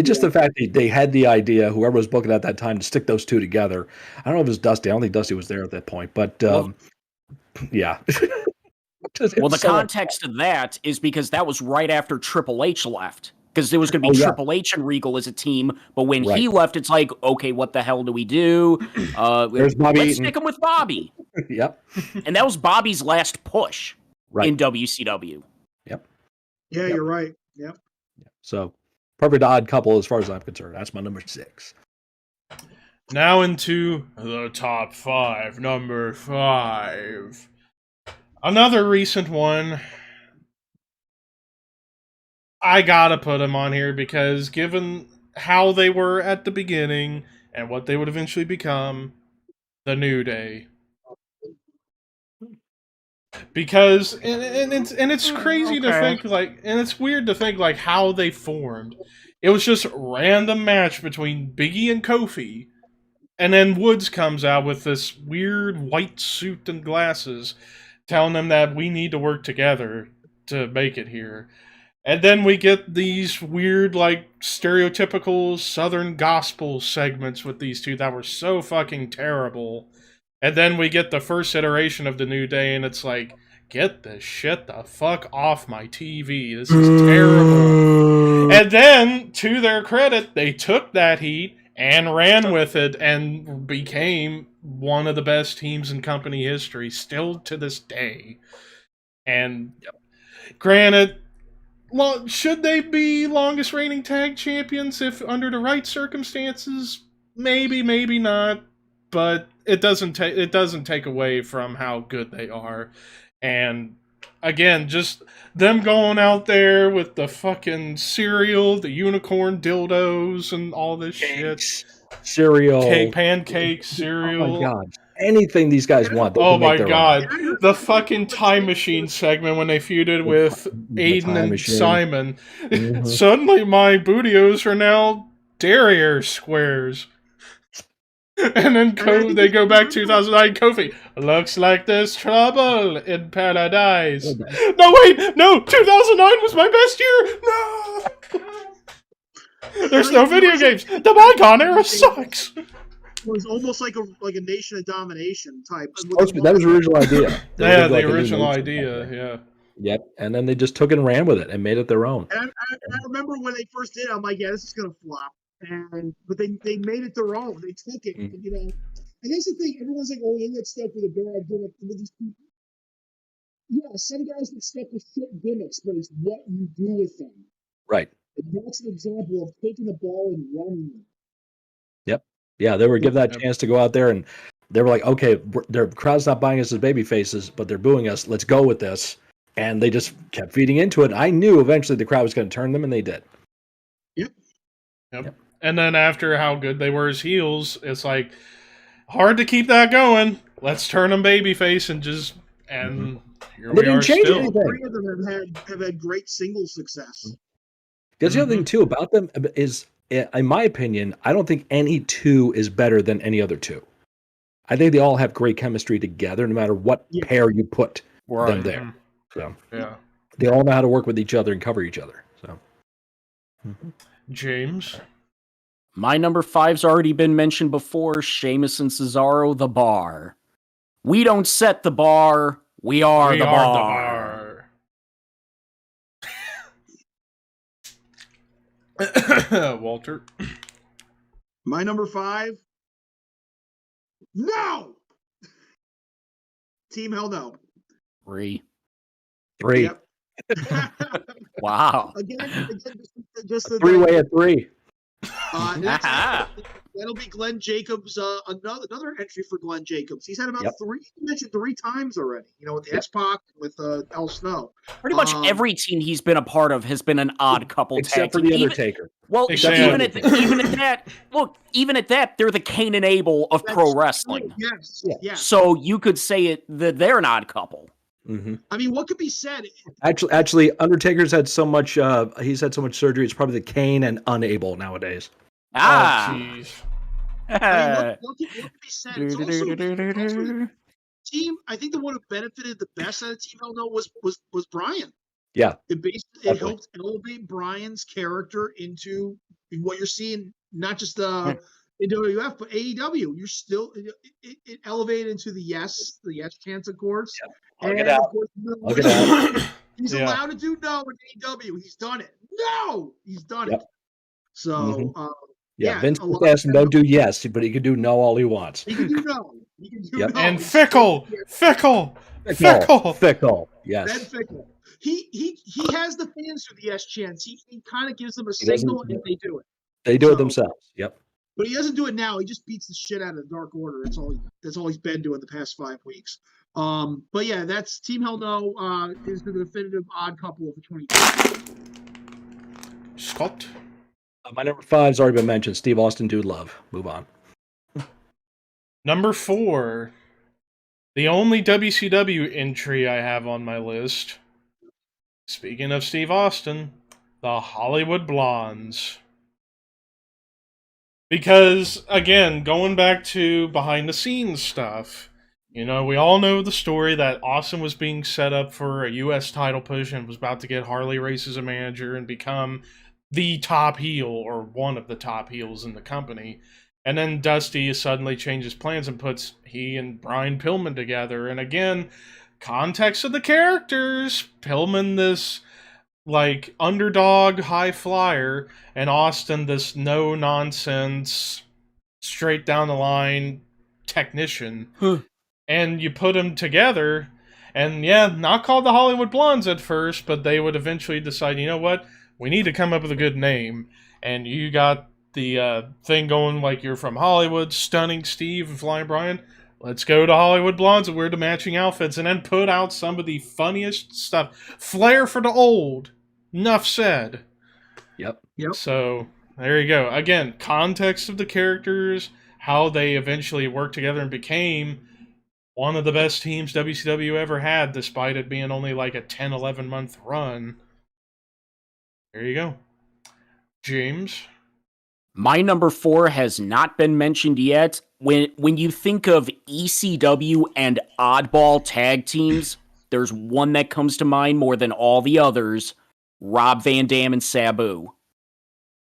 just the fact that they had the idea, whoever was booking at that time, to stick those two together. I don't know if it was Dusty. I don't think Dusty was there at that point. But yeah. Well, the context of that is because that was right after Triple H left. Because there was going to be Triple H and Regal as a team, but when he left, it's like, okay, what the hell do we do? There's Bobby let's Eaton. stick him with Bobby. Yep. And that was Bobby's last push in WCW. Yep. Yeah, you're right. Yep. So, perfect odd couple as far as I'm concerned. That's my number 6. Now into the top 5. Number 5. Another recent one. I gotta put him on here because given how they were at the beginning and what they would eventually become, the New Day. Because it's crazy to think and it's weird to think how they formed. It was just a random match between Biggie and Kofi, and then Woods comes out with this weird white suit and glasses. telling them that we need to work together to make it here. And then we get these weird, like, stereotypical Southern gospel segments with these two that were so fucking terrible. And then we get the first iteration of the New Day, and it's like, get this shit the fuck off my TV. This is terrible. And then, to their credit, they took that heat and ran with it and became one of the best teams in company history, still to this day. And granted, well, should they be longest reigning tag champions if under the right circumstances? Maybe, maybe not. But it doesn't take away from how good they are. And again, just them going out there with the fucking cereal, the unicorn dildos, and all this shit. Cereal. Pancakes, cereal. Oh my god. Anything these guys want. Oh my god. The fucking Time Machine segment when they feuded with Aiden and Simon. Mm-hmm. Suddenly my bootios are now derriere squares. And then they go back 2009 Kofi. Looks like there's trouble in paradise. No, wait! No! 2009 was my best year! No! There's no video games! The bygone era sucks! It was almost like a Nation of Domination type. That was the original idea. Yeah, the original idea, yeah. Yep, and then they just took it and ran with it and made it their own. And I remember when they first did it, I'm like, yeah, this is going to flop. But they made it their own. They took it, and that's the thing. Everyone's like, "Oh, they get stuck with a bad gimmick." With these people, yeah, some guys get stuck with shit gimmicks, but it's what you do with them. Right. And that's an example of taking the ball and running it. Yep. Yeah, they were given that chance to go out there, and they were like, "Okay, their crowd's not buying us as baby faces, but they're booing us. Let's go with this." And they just kept feeding into it. And I knew eventually the crowd was going to turn them, and they did. Yep. And then after how good they were as heels, it's like, hard to keep that going. Let's turn them babyface and just, and here we are still. Three of them have had great single success. Because the other thing, too, about them is, in my opinion, I don't think any two is better than any other two. I think they all have great chemistry together, no matter what pair you put them there. So, they all know how to work with each other and cover each other. So, James? My number 5's already been mentioned before, Sheamus and Cesaro, the bar. We don't set the bar, we are the bar. Walter? My number 5? No! Team Hell No. 3. Yep. Wow. Again, just the three-way at 3. That'll be Glenn Jacobs. Another entry for Glenn Jacobs. He's had about mentioned 3 times already. With the X-Pac, with El Snow. Pretty much every team he's been a part of has been an odd couple except tag for the Undertaker. Even at that, they're the Cain and Abel of pro wrestling. Yes. So you could say that they're an odd couple. Mm-hmm. I mean, what could be said? Actually, Undertaker's had so much. He's had so much surgery. It's probably the Cain and Unable nowadays. Jeez. What could be said? It's also team. I think the one who benefited the best out of Team Hell No was Bryan. Yeah, it helped elevate Bryan's character into what you're seeing, not just in WWF, but AEW. You're still it elevated into the yes chance, of course. Yeah. I'll get out. He's allowed to do no in AEW. He's done it. No, he's done it. So, Vince asked him don't do yes, but he can do no all he wants. He can do no. He can do no. And fickle. Yes. Ben Fickle. He has the fans through the yes chance. He kind of gives them a signal, and they do it. They do it themselves. Yep. But he doesn't do it now. He just beats the shit out of the Dark Order. That's all he's been doing the past 5 weeks. But yeah, that's Team Hell No is the definitive odd couple of the 2020. Scott? My number 5's already been mentioned. Steve Austin, Dude Love. Move on. Number 4. The only WCW entry I have on my list. Speaking of Steve Austin, the Hollywood Blondes. Because, again, going back to behind-the-scenes stuff, You know, we all know the story that Austin was being set up for a U.S. title push and was about to get Harley Race as a manager and become the top heel or one of the top heels in the company. And then Dusty suddenly changes plans and puts he and Brian Pillman together. And again, context of the characters. Pillman, this like underdog high flyer, and Austin, this no nonsense, straight down the line technician. And you put them together, and yeah, not called the Hollywood Blondes at first, but they would eventually decide, you know what, we need to come up with a good name. And you got the thing going like you're from Hollywood, Stunning Steve and Flying Brian. Let's go to Hollywood Blondes and wear the matching outfits, and then put out some of the funniest stuff. Flair for the old. Enough said. Yep. So, there you go. Again, context of the characters, how they eventually worked together and became one of the best teams WCW ever had, despite it being only like a 10, 11-month run. There you go. James? My number 4 has not been mentioned yet. When you think of ECW and Oddball tag teams, there's one that comes to mind more than all the others. Rob Van Dam and Sabu.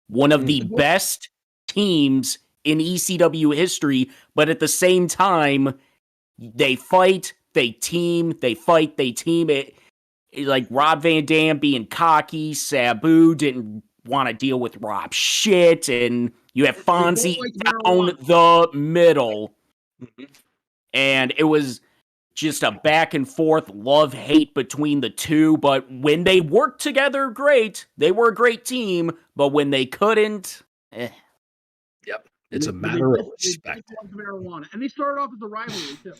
One of the best teams in ECW history, but at the same time, they fight, they team, they fight, they team. It like Rob Van Dam being cocky, Sabu didn't want to deal with Rob shit, and you have Fonzie down the middle. And it was just a back and forth love-hate between the two, but when they worked together, great. They were a great team, but when they couldn't, Yep. It's a matter of respect. Marijuana. And they started off as a rivalry, too.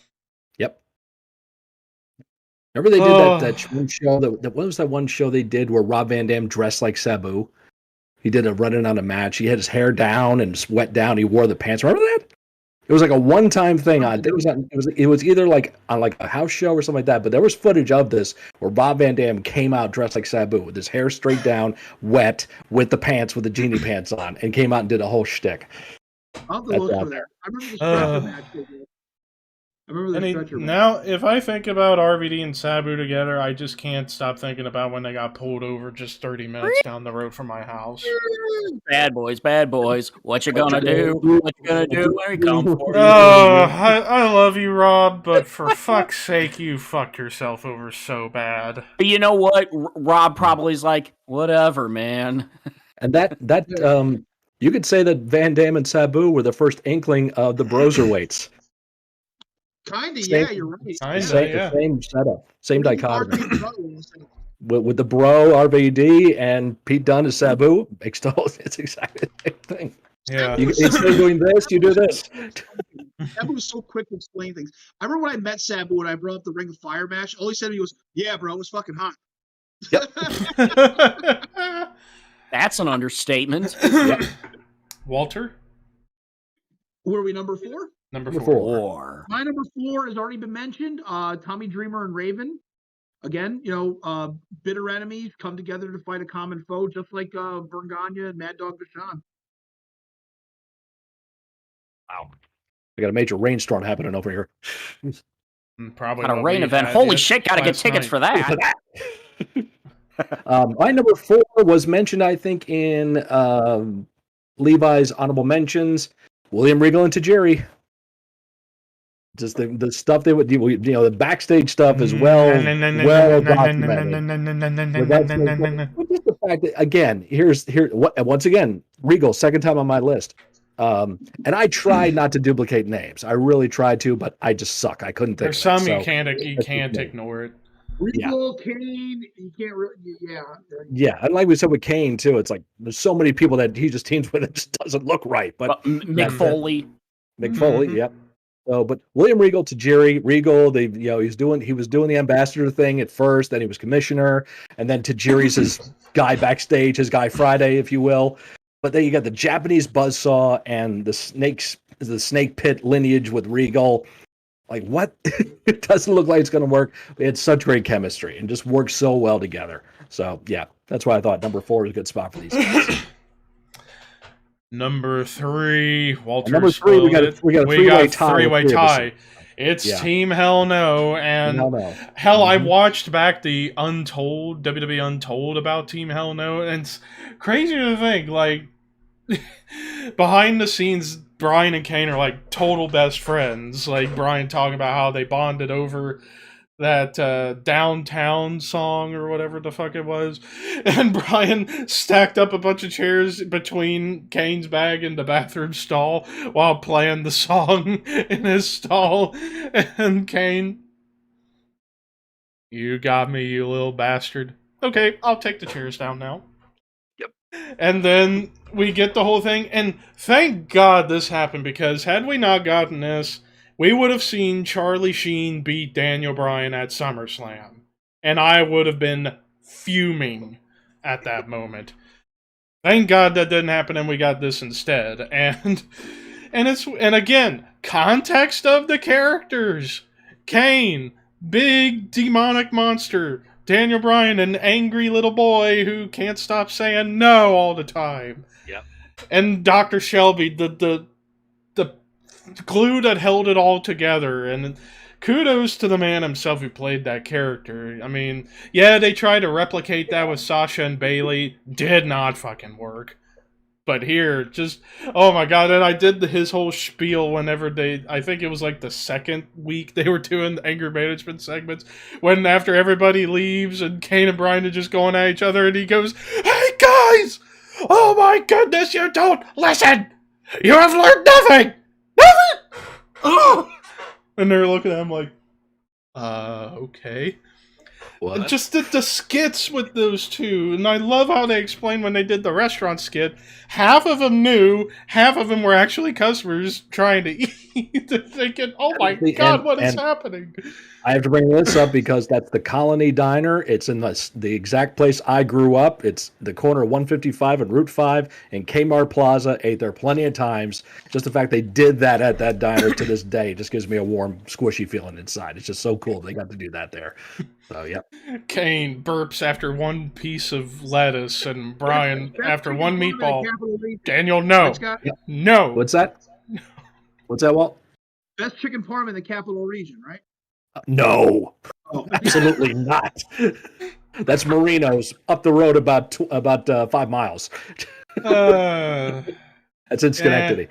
Yep. Remember they did that one show, what was that one show they did where Rob Van Dam dressed like Sabu? He did a running on a match. He had his hair down and sweat down. He wore the pants. Remember that? It was like a one-time thing. It was either like on like a house show or something like that. But there was footage of this where Bob Van Dam came out dressed like Sabu with his hair straight down, wet, with the pants, with the genie pants on, and came out and did a whole shtick. I'll have to look for that. I remember the stretcher match they did. Now, if I think about RVD and Sabu together, I just can't stop thinking about when they got pulled over just 30 minutes down the road from my house. Bad boys. What you gonna do? What you gonna do when we come for you? I love you, Rob, but for fuck's sake, you fucked yourself over so bad. But you know what? Rob probably is like, whatever, man. And that you could say that Van Dam and Sabu were the first inkling of the Broserweights. Kinda, yeah, you're right. Same setup, same dichotomy. With the Bro, RVD, and Pete Dunne as Sabu, it's exactly the same thing. Yeah. Instead of doing this, you do this. Sabu was so quick to explain things. I remember when I met Sabu and I brought up the Ring of Fire match, all he said to me was, yeah, bro, it was fucking hot. Yep. That's an understatement. Yep. Walter? Were we number 4? Number 4. My number 4 has already been mentioned. Tommy Dreamer and Raven. Again, bitter enemies come together to fight a common foe, just like Berganya and Mad Dog Vachon. Wow. We got a major rainstorm happening over here. Probably got a rain event. Holy shit, gotta get tickets for that. My number 4 was mentioned, I think, in Levi's honorable mentions. William Regal and Tajiri. Just the stuff they would do, the backstage stuff as well documented. Just the fact that, again, once again, Regal, second time on my list. And I tried not to duplicate names. I really tried to, but I just suck. I couldn't think. There's some you can't ignore it. Regal, Kane, you can't really, yeah. And like we said with Kane too, it's like there's so many people that he just teams with it just doesn't look right. But Mick Foley, yep. So, but William Regal to Jerry Regal, he was doing the ambassador thing at first, then he was commissioner, and then Tajiri's his guy backstage, his guy Friday, if you will. But then you got the Japanese buzzsaw and the snake pit lineage with Regal. Like, what? It doesn't look like it's going to work. We had such great chemistry and just worked so well together. So, yeah, that's why I thought number 4 is a good spot for these guys. Number 3, Walter. Number 3, we got a three-way tie. It's Yeah. Team Hell No, and No. hell, I watched back the Untold, WWE Untold about Team Hell No, and it's crazy to think, like, behind the scenes, Brian and Kane are like total best friends. Like, Brian talking about how they bonded over that downtown song or whatever the fuck it was, and Brian stacked up a bunch of chairs between Kane's bag and the bathroom stall while playing the song in his stall, and Kane, you got me, you little bastard. Okay, I'll take the chairs down now. Yep. And then we get the whole thing, and thank God this happened, because had we not gotten this, we would have seen Charlie Sheen beat Daniel Bryan at SummerSlam. And I would have been fuming at that moment. Thank God that didn't happen and we got this instead. And again, context of the characters. Kane, big demonic monster. Daniel Bryan, an angry little boy who can't stop saying no all the time. Yep. And Dr. Shelby, the glue that held it all together, and kudos to the man himself who played that character. I mean, yeah, they tried to replicate that with Sasha and Bailey, did not fucking work. But here, just, oh my god, and I did his whole spiel whenever I think it was like the second week they were doing the anger management segments, when after everybody leaves and Kane and Bryan are just going at each other, and he goes, "Hey guys! Oh my goodness, you don't listen! You have learned nothing! Oh! And they're looking at him like, okay. What? Just the skits with those two, and I love how they explained when they did the restaurant skit. Half of them knew, half of them were actually customers trying to eat, thinking, "Oh my god, what is happening?" I have to bring this up because that's the Colony Diner. It's in the exact place I grew up. It's the corner of 155 and Route 5 and Kmart Plaza. Ate there plenty of times. Just the fact they did that at that diner to this day just gives me a warm, squishy feeling inside. It's just so cool they got to do that there. So, yeah. Kane burps after one piece of lettuce, and Bryan after one meatball. Daniel, no. No. What's that? What's that, Walt? Best chicken parm in the capital region, right? No, absolutely not. That's Marino's up the road about 5 miles. That's in Schenectady.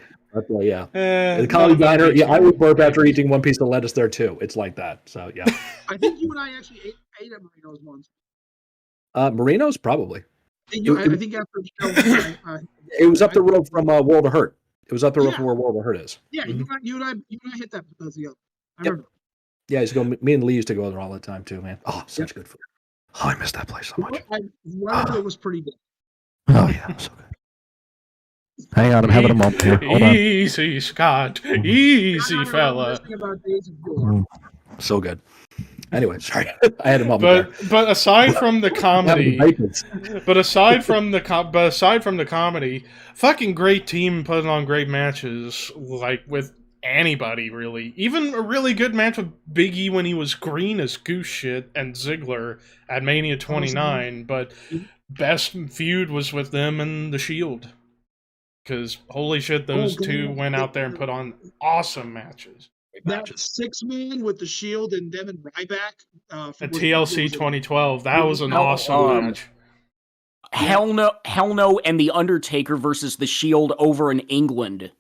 Yeah. The Colony Diner, yeah, I would burp after eating one piece of lettuce there too. It's like that. So, yeah. I think you and I actually ate at Marino's once. Marino's probably. I think after the show, it was up the road from World of Hurt. It was up the road from where World of Hurt is. Yeah, you and I hit that together. I remember. Yeah, me and Lee used to go there all the time too, man. Oh, such good food. Oh, I miss that place so much. It was pretty good. Oh yeah, so good. Hang on, I'm having a moment here. Hold on. Easy, Scott. Easy, fella. So good. Anyway, sorry, I had a moment. But aside from the comedy, aside from the comedy, fucking great team putting on great matches, like with anybody really. Even a really good match with Big E when he was green as goose shit and Ziggler at Mania 29. But best feud was with them and the Shield, because holy shit, those two went out there and put on awesome matches. That 6-man with the Shield and Devin Ryback. At TLC 2012, that was an awesome match. Hell no, and The Undertaker versus The Shield over in England.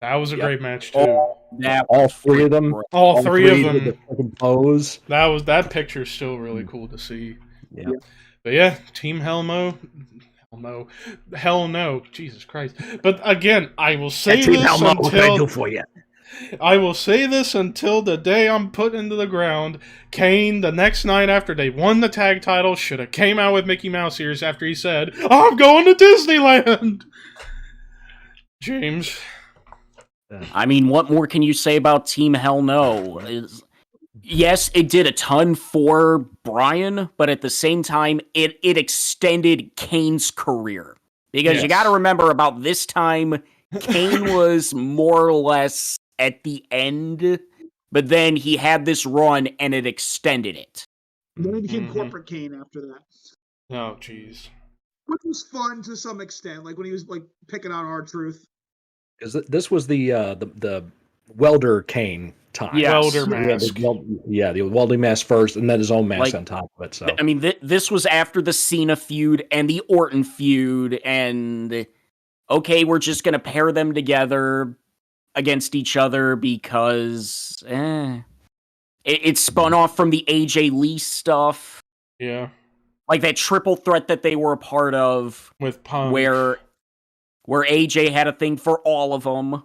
That was a great match too. All three of them. All three of them. The fucking pose. That picture's still really cool to see. Yeah. But yeah, Team Hell no. Jesus Christ. But again, I will say this until what can I do for you? I will say this until the day I'm put into the ground. Kane, the next night after they won the tag title, should have came out with Mickey Mouse ears after he said, "I'm going to Disneyland." James. I mean, what more can you say about Team Hell No? Yes, it did a ton for Bryan, but at the same time, it extended Kane's career. Because you got to remember, about this time, Kane was more or less at the end, but then he had this run and it extended it. Then he became corporate Kane after that. Oh, jeez. Which was fun to some extent, like when he was like picking on R-Truth. Because this was the welder Kane time. Yes. Welder He had mask. the welding mask first, and then his own mask on top of it. So I mean, this was after the Cena feud and the Orton feud, and okay, we're just gonna pair them together against each other because it spun off from the AJ Lee stuff, Yeah. like that triple threat that they were a part of, With Punk. where AJ had a thing for all of them,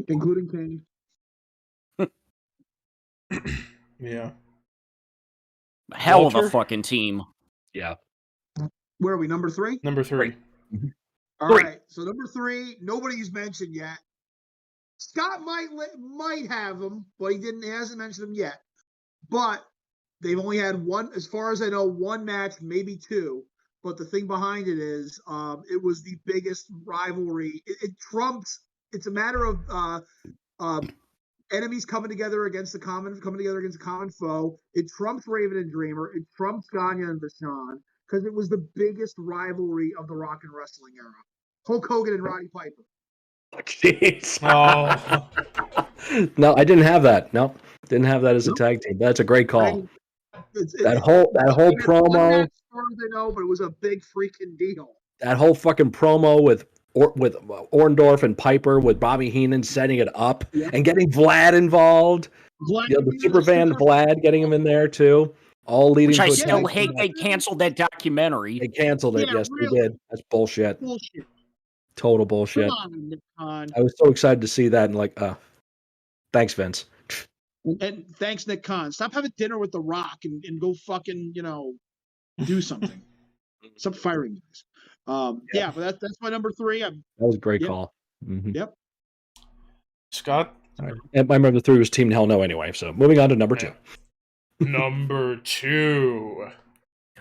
including Kane. Yeah. hell of Walter? a fucking team. yeah, Where are we? Number 3? Number 3. All right. So number 3, nobody's mentioned yet. Scott might have him, but he hasn't mentioned him yet. But they've only had one, as far as I know, one match, maybe 2. But the thing behind it is, it was the biggest rivalry. It trumps. It's a matter of enemies coming together against a common foe. It trumps Raven and Dreamer. It trumps Gagne and Vachon because it was the biggest rivalry of the rock and wrestling era. Hulk Hogan and Roddy Piper. jeez. Oh. No, I didn't have that. No, didn't have that as a tag team. That's a great call. That whole promo. As far as I know, but it was a big freaking deal. That whole fucking promo with Orndorff and Piper, with Bobby Heenan setting it up and getting Vlad involved. The super fan Vlad getting him in there too. All leading Which to I a still tag hate team. they canceled that documentary. They canceled it. Yeah, Yes, really. they did. That's bullshit. Bullshit. Total bullshit. Come on, Nick Khan. I was so excited to see that and like, thanks, Vince. And thanks, Nick Khan. Stop having dinner with The Rock and go fucking, do something. Stop firing guys. Yeah, but that's my number 3. That was a great Yep. call. Mhm. Yep. Scott? And my number 3 was Team Hell No anyway. So moving on to number 2. Number 2.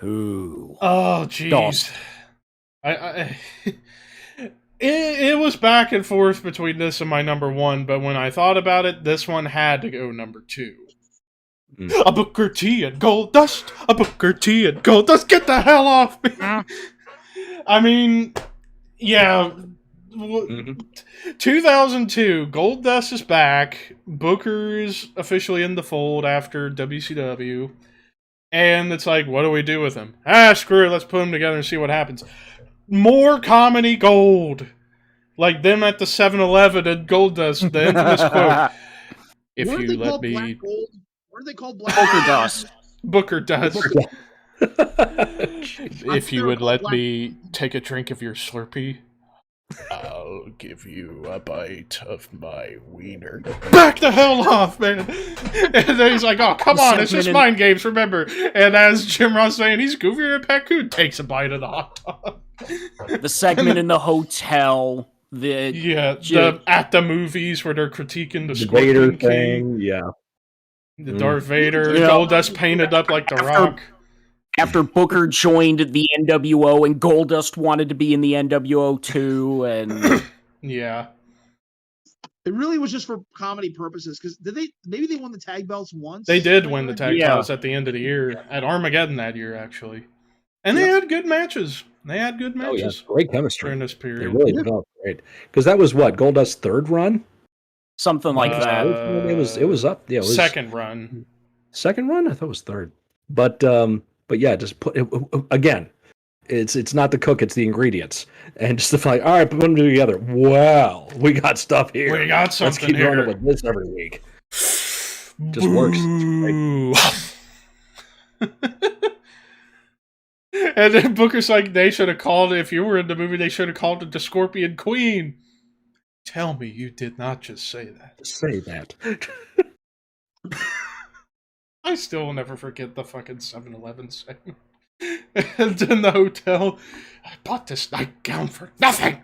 Ooh. Oh, jeez. It was back and forth between this and my number 1, but when I thought about it, this one had to go number 2. A Booker T and Goldust! A Booker T and Goldust! Get the hell off me! I mean, yeah. 2002, Goldust is back. Booker's officially in the fold after WCW. And it's like, what do we do with him? Screw it, let's put them together and see what happens. More comedy gold. Like them at the 7-Eleven and Goldust, the infamous quote. If Weren't you they let called me... Black Gold? Weren't they called Black Poker Gold? dust. Booker Dust. If you would let Black- me take a drink of your Slurpee, I'll give you a bite of my wiener. Back the hell off, man! And then he's like, oh, come on, it's just mind games, remember. And as Jim Ross saying, he's goofier than Pat takes a bite of the hot dog. The segment in the hotel. The at the movies where they're critiquing the Vader Scorpion King. thing, yeah. The Darth Vader, You know, Goldust painted up like The Rock. After Booker joined the NWO and Goldust wanted to be in the NWO too, and Yeah. It really was just for comedy purposes because maybe they won the tag belts once. They did win the tag Yeah. titles at the end of the year, at Armageddon that year, actually. And they had good matches. They had good Oh, yeah. matches Great chemistry. during this They period. really developed great. Because that was what? Goldust's 3rd run? something like that. It was up. Yeah, it was Second run. second run? I thought it was 3rd. But yeah, just put it again. It's not the cook, it's the ingredients. And just to like, all right, put them together. Wow, we got stuff here. We got something Let's keep here. running with this every week. Just works. And then Booker's like, they should have called it, if you were in the movie, they should have called it the Scorpion Queen. Tell me you did not just say that. Say that. I still will never forget the fucking 7-Eleven segment. And in the hotel, I bought this nightgown for nothing.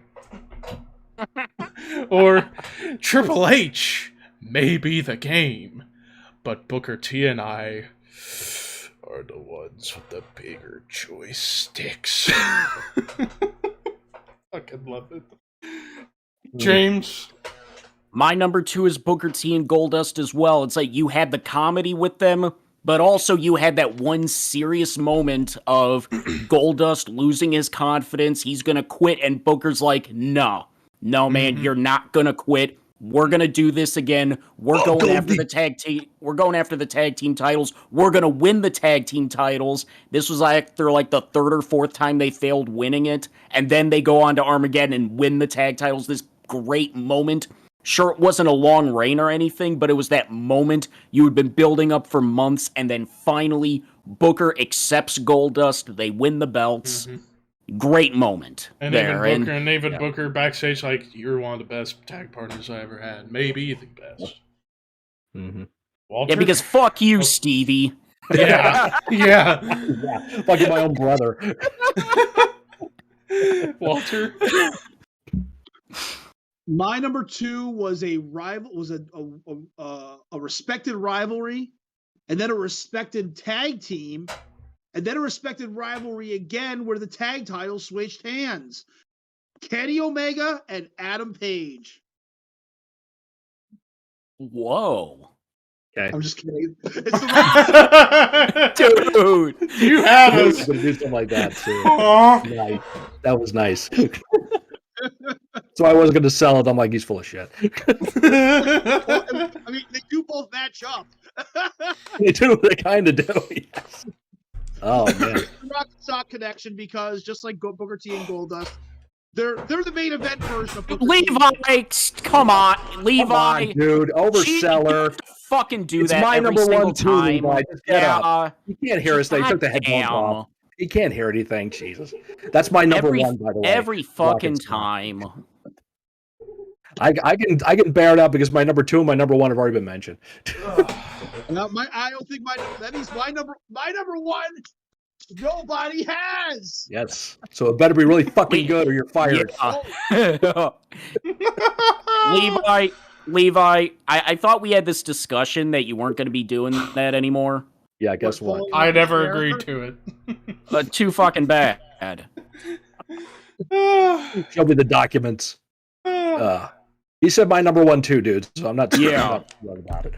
Or Triple H may be the game, but Booker T and I are the ones with the bigger joysticks. Fucking love it. James. My number 2 is Booker T and Goldust as well. It's like you had the comedy with them, but also you had that one serious moment of Goldust losing his confidence. He's going to quit, and Booker's like, no, man, you're not going to quit. we're gonna do this again. We're going after the tag team. We're going after the tag team titles. We're gonna win the tag team titles. This was after like the third or fourth time they failed winning it, and then they go on to Armageddon and win the tag titles. This great moment. Sure, it wasn't a long reign or anything, but it was that moment you had been building up for months, and then finally Booker accepts Goldust. They win the belts. Great moment. And there. Even Booker backstage, like, you're one of the best tag partners I ever had. Maybe the best. Mm-hmm. Walter? Yeah, because fuck you, Stevie. Yeah. Yeah. Fucking my own brother. Walter? My number 2 was a respected rivalry, and then a respected tag team, and then a respected rivalry again where the tag titles switched hands. Kenny Omega and Adam Page. Whoa. Okay. I'm just kidding. It's the Dude. You have I was us. going to do something like that, too. Aw. Nice. That was nice. So I wasn't going to sell it. I'm like, he's full of shit. Well, I mean, they do both match up. They do. They kind of do. Yes. Oh, man. Rock and Sock connection, because just like Booker T and Goldust, they're the main event version of Booker T. Levi, come on. Levi. Come on, dude. Overseller. Fucking do It's that my every number single one, too, time. Levi. Just get up. You can't hear us. They took the headphones damn. off. He can't hear anything. Jesus. That's my number one, by the way. Every fucking Rock and Sock. time. I can bear it up because my number 2 and my number 1 have already been mentioned. Now, I don't think that means my number 1 nobody has. Yes. So it better be really fucking good or you're fired. Yeah. Levi, I thought we had this discussion that you weren't going to be doing that anymore. Yeah, guess what? I never agreed to it. Too fucking bad. Show me the documents. He said my number 1 too, dude. So I'm not too about it.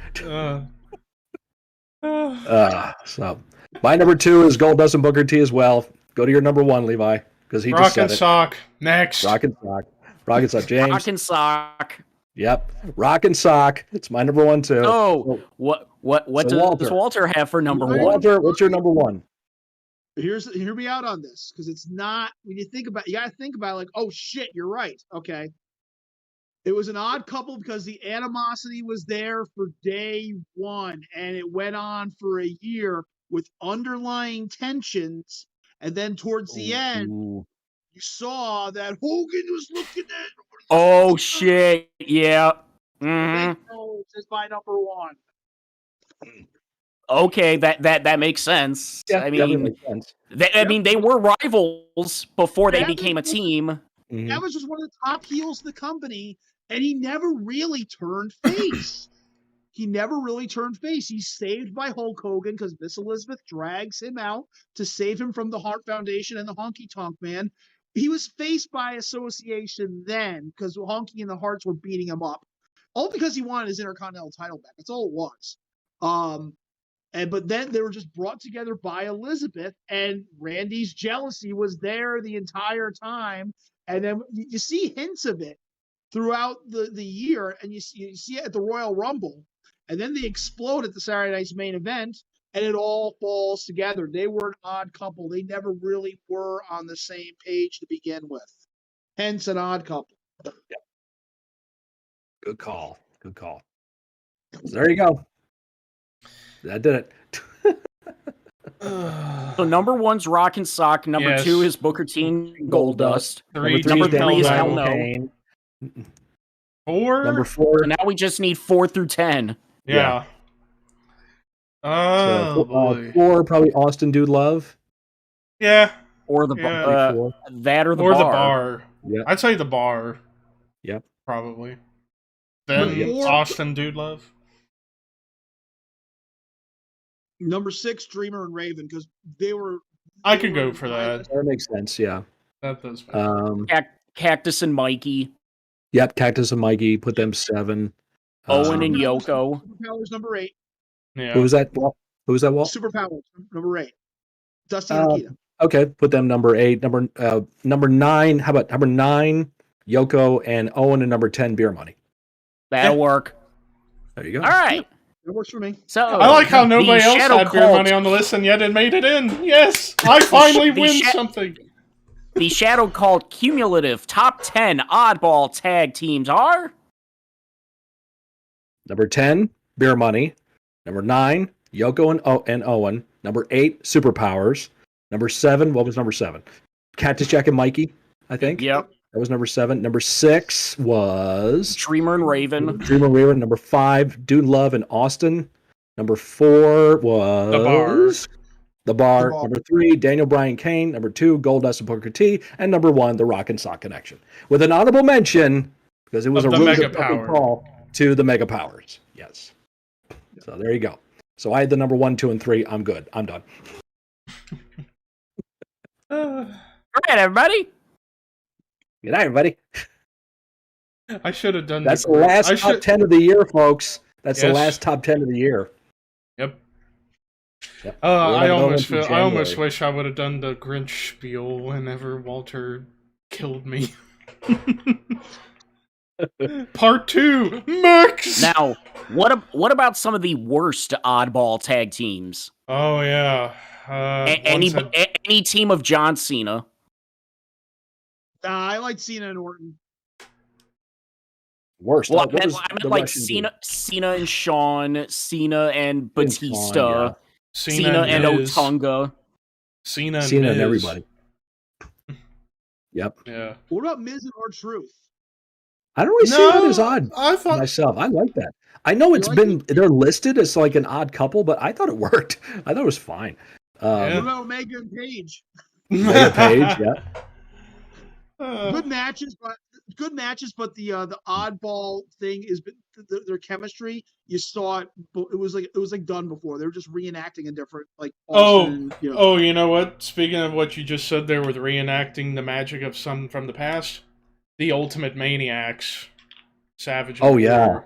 So my number 2 is Goldust and Booker T as well. Go to your number 1, Levi, because he just said Rock and Sock. Next. Rock and Sock. Rock and Sock. James. Rock and Sock. Yep. Rock and Sock. It's my number 1 too. Oh, what does Walter have for number 1? Walter, what's your number 1? Hear me out on this, because it's not, when you gotta think about it, like, oh shit, you're right. Okay. It was an odd couple because the animosity was there for day 1, and it went on for a year with underlying tensions. And then towards the end, you saw that Hogan was looking at. Oh shit! Yeah. Mm-hmm. It's my number 1. Okay, that makes sense. Yeah, I mean, makes sense. They were rivals before they became a team. That was just one of the top heels of the company, and he never really turned face. He's saved by Hulk Hogan because Miss Elizabeth drags him out to save him from the Hart Foundation and the Honky Tonk Man. He was faced by association then because Honky and the Harts were beating him up, all because he wanted his Intercontinental title back. That's all it was. But then they were just brought together by Elizabeth, and Randy's jealousy was there the entire time. And then you see hints of it throughout the year, and you see it at the Royal Rumble, and then they explode at the Saturday Night's Main Event, and it all falls together. They were an odd couple. They never really were on the same page to begin with. Hence, an odd couple. Yeah. Good call. So there you go. That did it. So number 1's Rock and Sock. Number 2 is Booker T and Goldust. Number 3 is Hell No. 4? Number 4. So now we just need 4 through 10. Yeah. Boy. 4, probably Austin Dude Love. Yeah. Or the that or the bar. The bar. Yeah. I'd say the bar. Yep. Probably. Then Austin Dude Love. Number 6, Dreamer and Raven, because I could go for that. That makes sense, yeah. That does. Cactus and Mikey. Yep, Cactus and Mikey. Put them 7. Owen and Yoko. Superpowers, number 8. Yeah. Who was that? Walt? Superpowers, number 8. Dusty and Nikita. Okay, put them number 8. Number 9. How about number 9? Yoko and Owen, and number 10, Beer Money. That'll work. There you go. All right. That works for me. So I like how nobody else Shadow had beer Cult- money on the list, and yet it made it in. Yes, I finally the win Sha- something. The Shadow Cult cumulative top 10 oddball tag teams are Number 10, Beer Money. Number 9, Yoko and Owen. Number 8, Superpowers. Number 7, what was number 7? Cactus Jack and Mikey, I think. Yep. That was number 7. Number 6 was Dreamer and Raven. Dreamer Raven. Number 5, Dude Love and Austin. Number 4 was The Bar. Number 3, Daniel Bryan Kane. Number 2, Goldust and Booker T. And number 1, The Rock and Sock Connection. With an honorable mention, because it was Of a the really Mega good fucking Power. call, to the Mega Powers. Yes. So there you go. So I had the number 1, 2, and 3. I'm good. I'm done. All right, everybody. Good night, everybody. I should have done. That's the last I top should. 10 of the year, folks. That's the Yes. last top 10 of the year. Yep. Yep. I almost January. I almost wish I would have done the Grinch spiel whenever Walter killed me. Part 2, Max. Now, what about some of the worst oddball tag teams? Oh yeah. Any team of John Cena. Nah, I like Cena and Orton. Worst. Well, What I was meant the like Russian Cena and Shawn, Cena and Shawn, Batista, yeah. Cena and Miz. Otunga. Cena and Cena Miz. and everybody. Yep. Yeah. What about Miz and R-Truth? I don't really see that as odd I thought myself. I like that. I know it's like been they're listed as like an odd couple, but I thought it worked. I thought it was fine. Yeah. What about Omega and Page? Mega Page, yeah. Good matches, but the oddball thing is their chemistry. You saw it. It was like done before. They were just reenacting a different like. Austin, you know what? Speaking of what you just said there with reenacting the magic of some from the past, the Ultimate Maniacs, Savage. Oh, and yeah. Thor.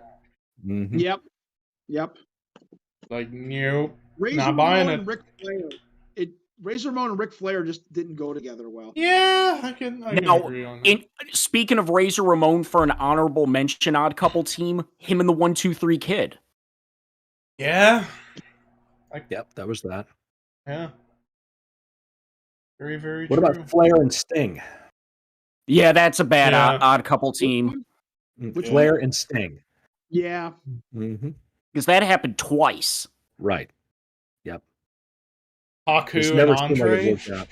Mhm. Yep. Like nope. Razor Not buying Ramon it. and Ric Flair. Razor Ramon and Ric Flair just didn't go together well. Yeah, I can Now, agree on that. Speaking of Razor Ramon for an honorable mention odd couple team, him and the 1-2-3 Kid. Yeah. Yep, that was that. Yeah. Very, very What true. about Flair and Sting? Yeah, that's a bad Yeah. odd couple team Flair and Sting. Yeah. Mm-hmm. because that happened twice. Right. Yep. Haku It's and never seemed like Andre. it worked out.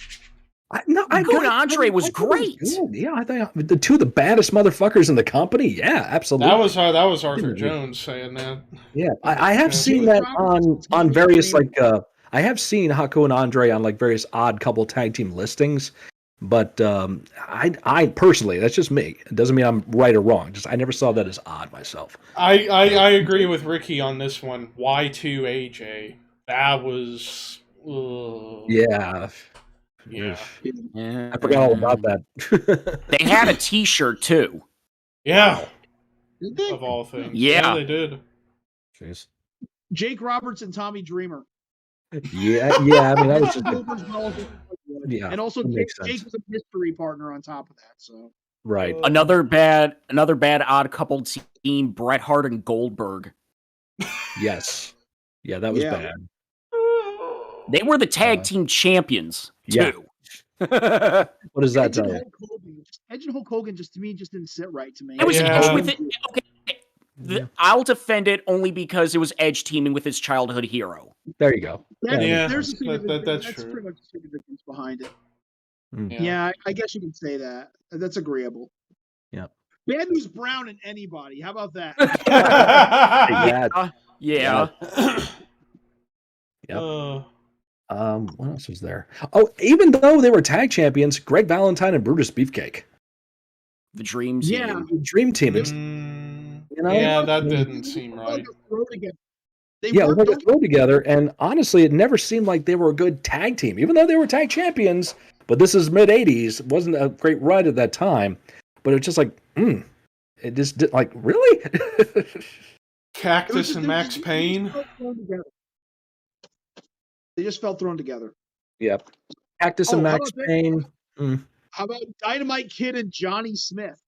Haku and Andre was great. Good. Yeah, I think the two of the baddest motherfuckers in the company. Yeah, absolutely. That was Arthur Yeah. Jones saying that. Yeah, I have Yeah. seen that on various I have seen Haku and Andre on like various odd couple tag team listings, but I personally, that's just me. It doesn't mean I'm right or wrong. Just I never saw that as odd myself. I agree with Ricky on this one. Y2AJ. That was. Yeah. Yeah. I forgot all about that. They had a T-shirt too. Yeah. Did they? Of all things. Yeah. They did. Jeez. Jake Roberts and Tommy Dreamer. Yeah. I mean, that was just yeah. And also that Jake, makes sense. Jake was a mystery partner on top of that. So Right. Another bad odd couple team, Bret Hart and Goldberg. Yes. Yeah, that was Yeah. bad. They were the tag team champions yeah. too. What does that Edge and tell you? Hulk Hogan. Edge and Hulk Hogan just to me just didn't sit right to me. It was Yeah. Edge with it. Okay, I'll defend it only because it was Edge teaming with his childhood hero. There you go. Yeah, There's a that's that's true. pretty much the significance behind it. Mm. Yeah, I guess you can say that. That's agreeable. Yeah. Bad News Brown and anybody. How about that? Yeah. Yeah. Yep. What else was there? Oh, even though they were tag champions, Greg Valentine and Brutus Beefcake. The Dream Team. Yeah. The Dream Team. It's, You know? Yeah, that didn't seem right. They yeah, worked we okay. throw together, and honestly, it never seemed like they were a good tag team, even though they were tag champions. But this is mid '80s; it wasn't a great run at that time. But it was just like, it just did like really. Cactus and Max Payne. They just felt thrown together. Yep. Cactus and Oh, how Max about Payne. How about Dynamite Kid and Johnny Smith?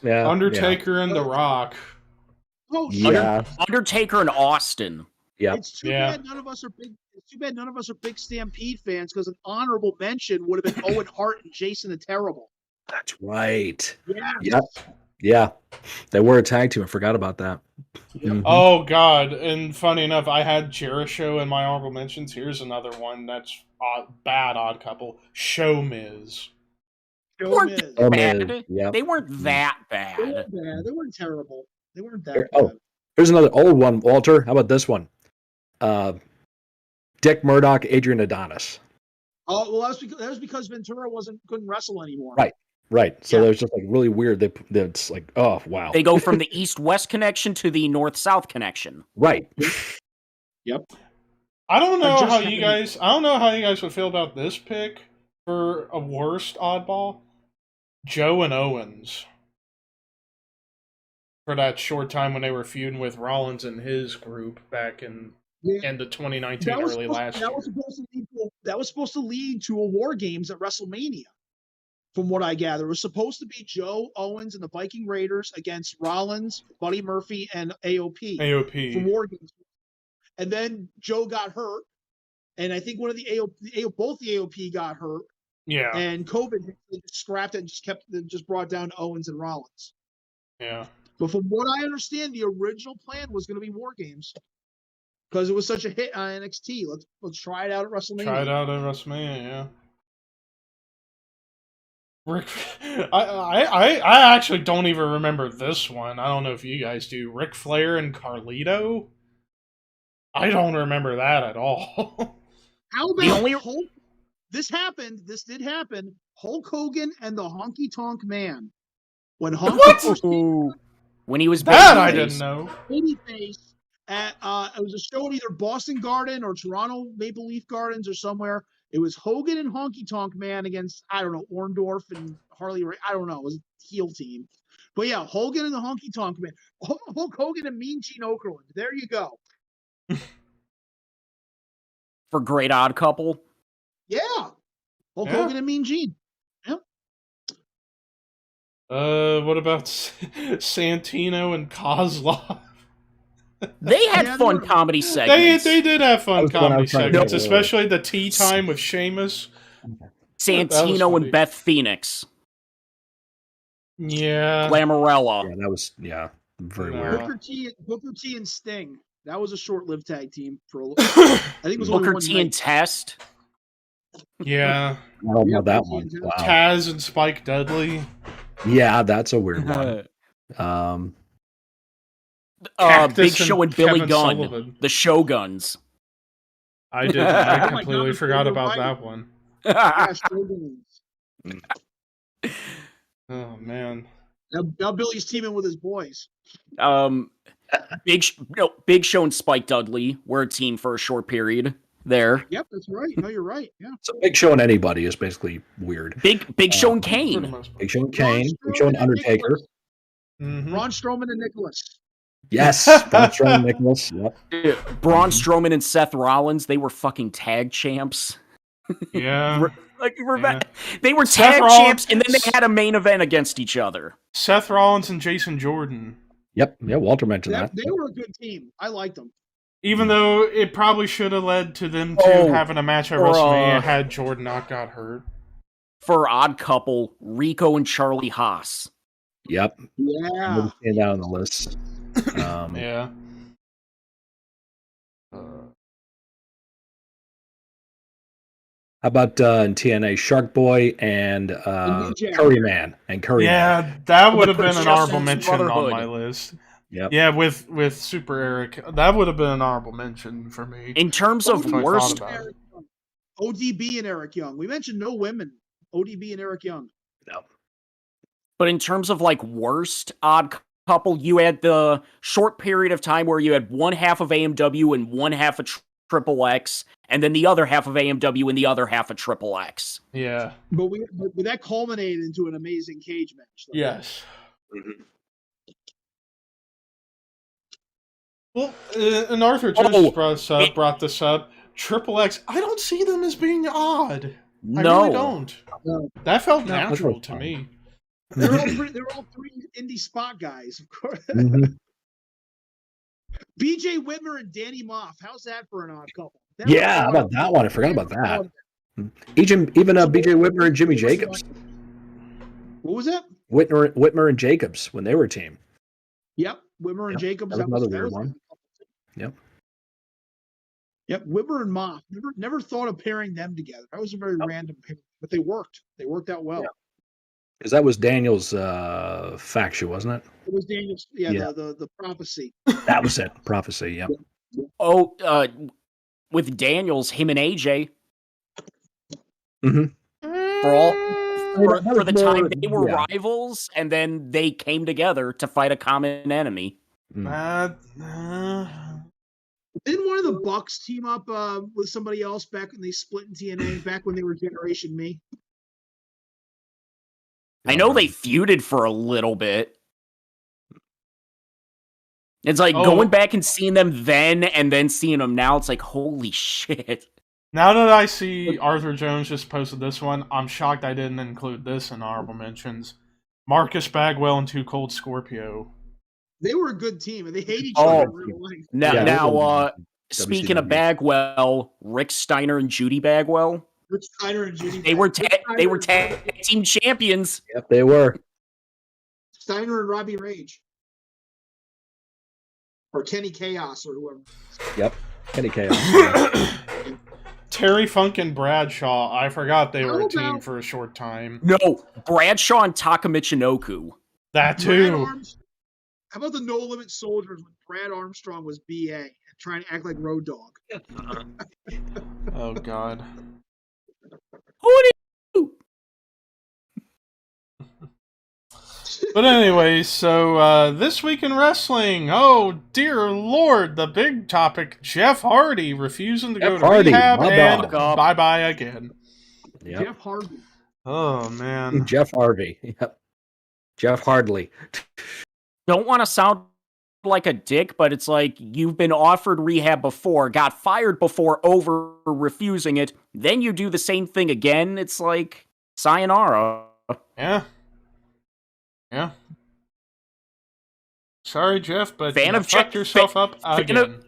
Yeah. Undertaker and The Rock. Oh, shit. Yeah. Undertaker and Austin. Yeah. It's too bad none of us are big. It's too bad none of us are big Stampede fans because an honorable mention would have been Owen Hart and Jason the Terrible. That's right. Yeah. Yep. Yeah. They were a tag team. I forgot about that. Mhm. Oh, God. And funny enough, I had Jericho in my honorable mentions. Here's another one that's bad odd couple. Show Miz. Show Weren't Miz. Oh, bad. man. Yep. They weren't that They bad. weren't bad. They weren't terrible. They weren't that Here- bad. oh. Here's another old one, Walter. How about this one? Dick Murdoch, Adrian Adonis. Oh, well, that was because Ventura couldn't wrestle anymore. Right. So Yeah. there's just like really weird. It's like, oh wow. They go from the east-west connection to the north-south connection. Right. I don't know just how happened- you guys. I don't know how you guys would feel about this pick for a worst oddball. Joe and Owens. For that short time when they were feuding with Rollins and his group back in Yeah. end of 2019, early last year. That was supposed to lead to a War Games at WrestleMania. From what I gather, it was supposed to be Joe Owens and the Viking Raiders against Rollins, Buddy Murphy, and AOP. from AOP. War Games. And then Joe got hurt, and I think one of both the AOP got hurt, Yeah. and COVID scrapped it and just brought down Owens and Rollins. Yeah. But from what I understand, the original plan was going to be War Games because it was such a hit on NXT. Let's try it out at WrestleMania. Try it out at WrestleMania, yeah. I actually don't even remember this one. I don't know if you guys do. Ric Flair and Carlito? I don't remember that at all. How about this happened? This did happen. Hulk Hogan and the Honky Tonk Man. When Honky What? first came When he was That babyface. I didn't know. babyface at it was a show in either Boston Garden or Toronto Maple Leaf Gardens or somewhere. It was Hogan and Honky Tonk Man against, I don't know, Orndorff and Harley Ray. I don't know. It was a heel team. But yeah, Hogan and the Honky Tonk Man. Hulk Hogan and Mean Gene Okerlund. There you go. For Great Odd Couple. Yeah. Hulk Yeah. Hogan and Mean Gene. What about Santino and Kozlov? They had Yeah, fun they were- comedy They segments. did have That fun was the one I comedy was trying to segments, think of. especially the tea time with Sheamus. That was Santino funny. and Beth Phoenix. Yeah. Glamorella. Yeah, that was very No. weird. Booker T and Sting. That was a short-lived tag team for a little. I think it was only Booker one T night. and Test. Yeah. I don't know that Yeah, one. yeah. Wow. Taz and Spike Dudley. Yeah, that's a weird one. Cactus Big Show and Billy Kevin Gunn. Sullivan. The Shoguns. I did. I Oh my completely God, forgot you're about right. that one. Yeah, Shogun. Oh man. Now Billy's teaming with his boys. Big Show and Spike Dudley were a team for a short period there. Yep, that's right. No, you're right. Yeah. So Big Show and anybody is basically weird. Big Show and For the Kane. most part. Big Show and Braun Kane, Big Show and Strowman Undertaker. Nicholas. Mhm. Braun Strowman and Nicholas. Yes, Braun Strowman, Nicholas. Yep. Braun Strowman and Seth Rollins, they were fucking tag champs. Yeah. Yeah. They were Seth tag Rollins- champs, and then they had a main event against each other. Seth Rollins and Jason Jordan. Yep. Yeah, Walter mentioned that. They were a good team. I liked them. Even though it probably should have led to them two Oh, having a match at or, WrestleMania had Jordan not got hurt. For Odd Couple, Rico and Charlie Haas. Yep. Yeah. Stand out on the list. Yeah. How about in TNA, Shark Boy and New Jack. Curry Man and Curry Man. Yeah, that would have been an Justice honorable mention on Brotherhood. my list. Yep. Yeah, with Super Eric, that would have been an honorable mention for me. In terms of If I thought worst, about it. ODB and Eric Young. We mentioned no women. ODB and Eric Young. but in terms of like worst Odd Couple, you had the short period of time where you had one half of AMW and one half of Triple X, and then the other half of AMW and the other half of Triple X. Yeah. But that culminated into an amazing cage match. though. Yes. Well, and Arthur just brought this up. Triple X, I don't see them as being odd. I No. really don't. No. That felt No, that's natural really to fine. me. They're all three indie spot guys, of course. Mhm. BJ Whitmer and Danny Moff. How's that for an odd couple? Yeah, how about that one? I forgot about that. Even BJ Whitmer and Jimmy Jacobs. What was that? Whitmer and Jacobs when they were a team. Yep, Whitmer and Jacobs. That was another weird one. Yep. Yep, Whitmer and Moff. Never thought of pairing them together. That was a very random pair, but they worked. They worked out well. Because that was Daniel's faction, wasn't it? It was Daniel's. Yeah. The prophecy. That was it. Prophecy. Yep. Oh, with Daniels, him and AJ. Mm-hmm. For the time they were rivals, and then they came together to fight a common enemy. Mm. Didn't one of the Bucks team up with somebody else back when they split in TNA? Back when they were Generation Me. I know they feuded for a little bit. It's like going back and seeing them then and then seeing them now. It's like, holy shit. Now that I see Arthur Jones just posted this one, I'm shocked I didn't include this in honorable mentions. Marcus Bagwell and Too Cold Scorpio. They were a good team, and they hate each other in real life. Now, speaking of Bagwell, Rick Steiner and Judy Bagwell. Rick Steiner and Judy. They were tag team champions. Yep, they were. Steiner and Robbie Rage. Or Kenny Chaos or whoever. Yep, Kenny Chaos. Terry Funk and Bradshaw. I forgot they were a team for a short time. No, Bradshaw and Taka Michinoku. That too. How about the No Limit Soldiers when Brad Armstrong was BA and trying to act like Road Dogg? Oh, God. Who did you? But anyway, so this week in wrestling, oh dear Lord, the big topic, Jeff Hardy refusing to go to rehab and bye-bye again. Yep. Jeff Hardy. Oh, man. Jeff Harvey. Yep. Jeff Hardley. Don't want to sound like a dick, but it's like you've been offered rehab before, got fired before over refusing it, then you do the same thing again. It's like, sayonara. Yeah. Yeah. Sorry, Jeff, but you fucked yourself up again.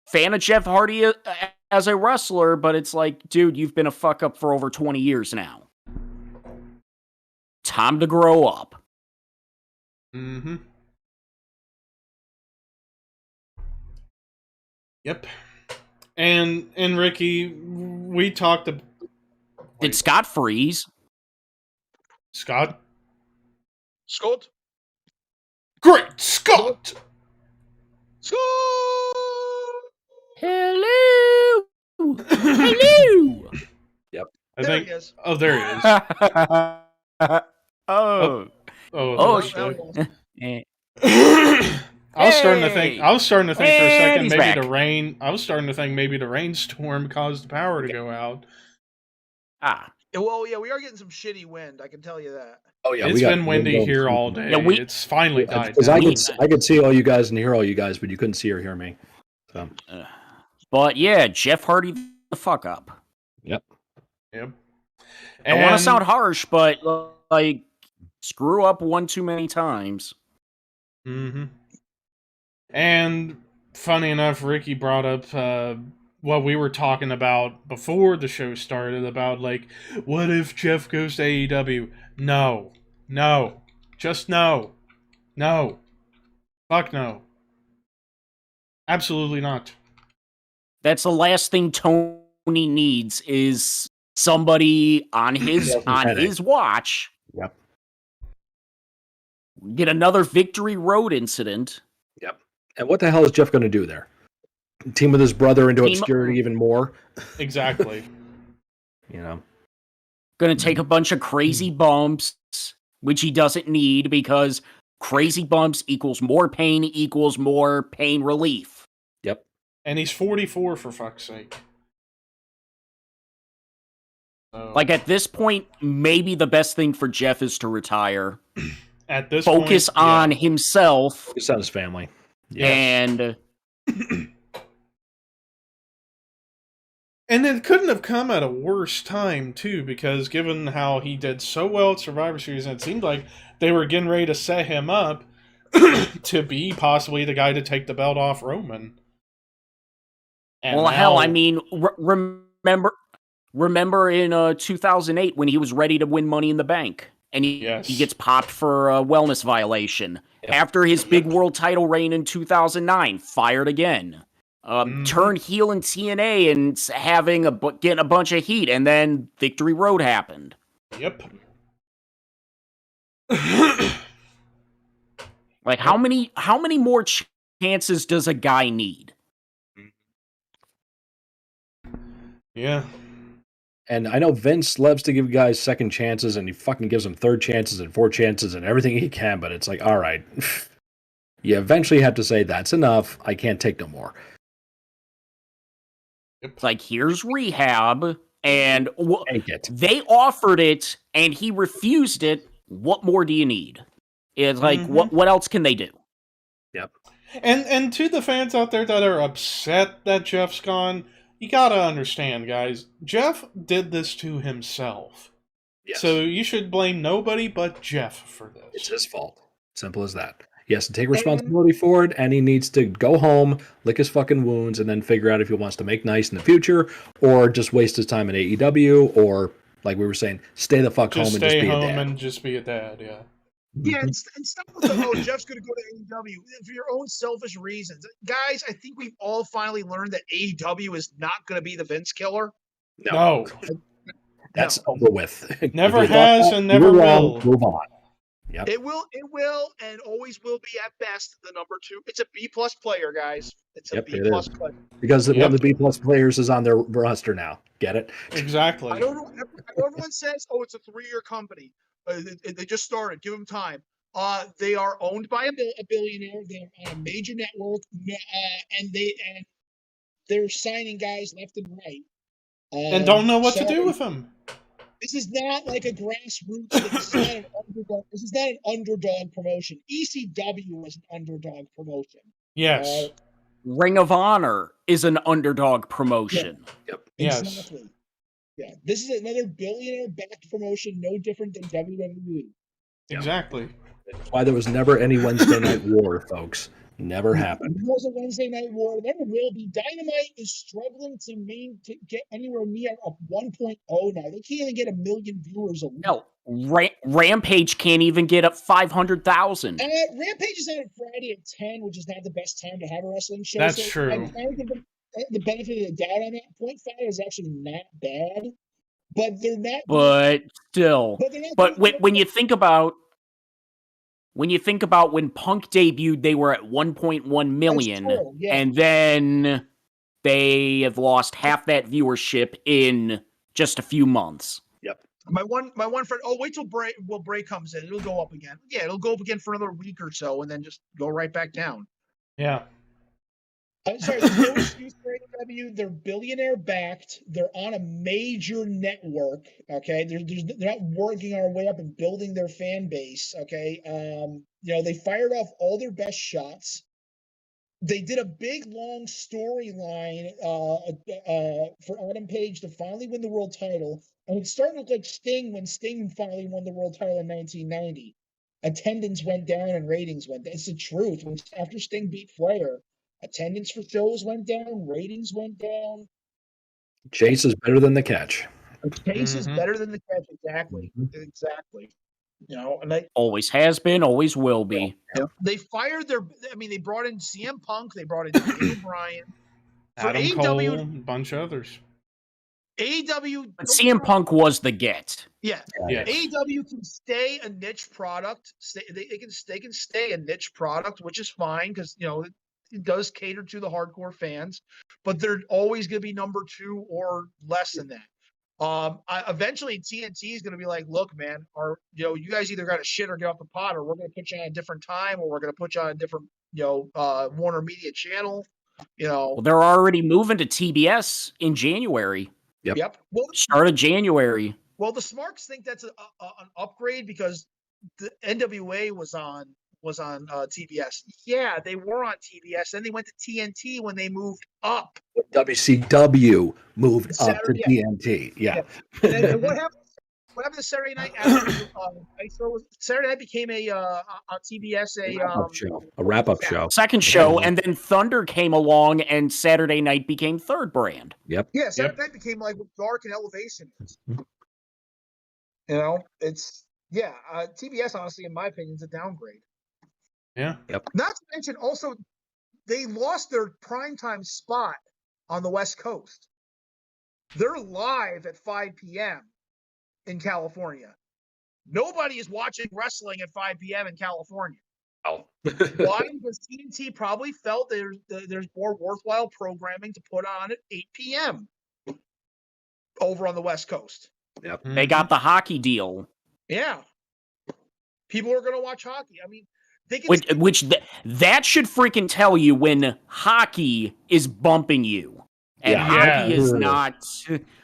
Fan of Jeff Hardy as a wrestler, but it's like, dude, you've been a fuck up for over 20 years now. Time to grow up. Mm-hmm. Yep. And Ricky, we talked about... Did Scott freeze? Scott? Scott? Great Scott! Scott! Hello! Hello! Yep. There he is. Oh, there he is. Oh, shit. Eh. I was starting to think for a second maybe back. I was starting to think maybe the rainstorm caused the power to go out. Well, yeah, we are getting some shitty wind. I can tell you that. Oh yeah, it's been windy here all day. Yeah, it's finally died down. I could see all you guys and hear all you guys, but you couldn't see or hear me. So. But yeah, Jeff Hardy the fuck up. Yep. And I want to sound harsh, but like screw up one too many times. Mm-hmm. And funny enough, Ricky brought up what we were talking about before the show started about, like, what if Jeff goes to AEW? No. Just no. No. Fuck no. Absolutely not. That's the last thing Tony needs is somebody on his watch. Yep. Get another Victory Road incident. Yep. And what the hell is Jeff going to do there? Team with his brother into obscurity even more? Exactly. You know. Going to take a bunch of crazy bumps, which he doesn't need because crazy bumps equals more pain relief. Yep. And he's 44 for fuck's sake. So, like at this point, maybe the best thing for Jeff is to retire. At this focus point, on himself. Focus on his family. Yes. And it couldn't have come at a worse time, too, because given how he did so well at Survivor Series, and it seemed like they were getting ready to set him up to be possibly the guy to take the belt off Roman. And well, now, hell, I mean, remember in 2008 when he was ready to win Money in the Bank, and he gets popped for a wellness violation. Yep. After his big world title reign in 2009, fired again. Turned heel in TNA and getting a bunch of heat, and then Victory Road happened. Yep. Like, how many more chances does a guy need? Yeah. And I know Vince loves to give guys second chances, and he fucking gives them third chances and fourth chances and everything he can, but it's like, all right. You eventually have to say, that's enough. I can't take no more. It's like, here's rehab, and Take it. they offered it, and he refused it. What more do you need? It's like, what else can they do? Yep. And to the fans out there that are upset that Jeff's gone, you gotta understand, guys. Jeff did this to himself. Yes. So you should blame nobody but Jeff for this. It's his fault. Simple as that. He has to take responsibility for it, and he needs to go home, lick his fucking wounds, and then figure out if he wants to make nice in the future, or just waste his time in AEW, or, like we were saying, stay the fuck home and just be a dad. And just be a dad, yeah. Yeah, and stop with the, Jeff's going to go to AEW for your own selfish reasons. Guys, I think we've all finally learned that AEW is not going to be the Vince killer. No. That's over with. Never has and never will. Move on. Yep. It will, and always will be at best the number 2. It's a B+ player, guys. It's a B+ player. Because one of the B+ players is on their roster now. Get it? Exactly. I don't know. Everyone says, "Oh, it's a 3-year company. They just started. Give them time." They are owned by a billionaire. They're on a major network, and they're signing guys left and right. And don't know what to do with them. This is not like a grassroots. This is not an underdog. This is not an underdog promotion. ECW is an underdog promotion. Yes. Ring of Honor is an underdog promotion. Yep. Exactly. Yeah. This is another billionaire-backed promotion, no different than WWE. Exactly. That's why there was never any Wednesday Night War, folks. Never happened. There was a Wednesday Night War. Never will be. Dynamite is struggling to get anywhere near a 1.0 now. They can't even get 1 million viewers a week. No, Rampage can't even get up 500,000. Rampage is on Friday at 10, which is not the best time to have a wrestling show. That's true. I'm trying to give them the benefit of the doubt on that. 0.5 is actually not bad, but they're not. But still, when you think about. When you think about when Punk debuted, they were at 1.1 million, and then they have lost half that viewership in just a few months. Yep. My one friend. Oh, wait till Bray comes in. It'll go up again. Yeah, it'll go up again for another week or so, and then just go right back down. Yeah. I'm sorry, there's no excuse for AEW. They're billionaire backed. They're on a major network. Okay, they're not working our way up and building their fan base. Okay, they fired off all their best shots. They did a big long storyline for Adam Page to finally win the world title, and it started to look like Sting when Sting finally won the world title in 1990. Attendance went down and ratings went down. It's the truth. After Sting beat Flair, attendance for shows went down, ratings went down. Chase is better than the catch. Chase is better than the catch, exactly. Exactly. And they always has been, always will be. Yeah. They fired they brought in CM Punk, they brought in Daniel Bryan. Adam Cole, a bunch of others. AEW. But CM Punk was the get. Yeah. AEW can stay a niche product. They can stay a niche product, which is fine because it does cater to the hardcore fans, but they're always going to be number 2 or less than that. Eventually TNT is going to be like, look, man, you guys either got to shit or get off the pot, or we're going to put you on a different time, or we're going to put you on a different, Warner Media channel. Well, they're already moving to TBS in January. Yep. Well, start of January. Well, the Smarks think that's an upgrade because the NWA was on was on TBS. Yeah, they were on TBS. Then they went to TNT when they moved up. WCW moved up to Saturday, TNT. Yeah. And what happened? What happened to Saturday night after Saturday night became on TBS A wrap-up show. Second show, and then Thunder came along, and Saturday night became third brand. Yep. Yeah, Saturday night became like what Dark and Elevation is. You know, it's TBS honestly, in my opinion, is a downgrade. Yeah. Yep. Not to mention, also they lost their primetime spot on the West Coast. They're live at 5 p.m. in California. Nobody is watching wrestling at 5 p.m. in California. Oh. Why? Because TNT probably felt there's more worthwhile programming to put on at 8 p.m. over on the West Coast. Yep. They got the hockey deal. Yeah. People are going to watch hockey. I mean, they can that should freaking tell you when hockey is bumping you. And hockey is not.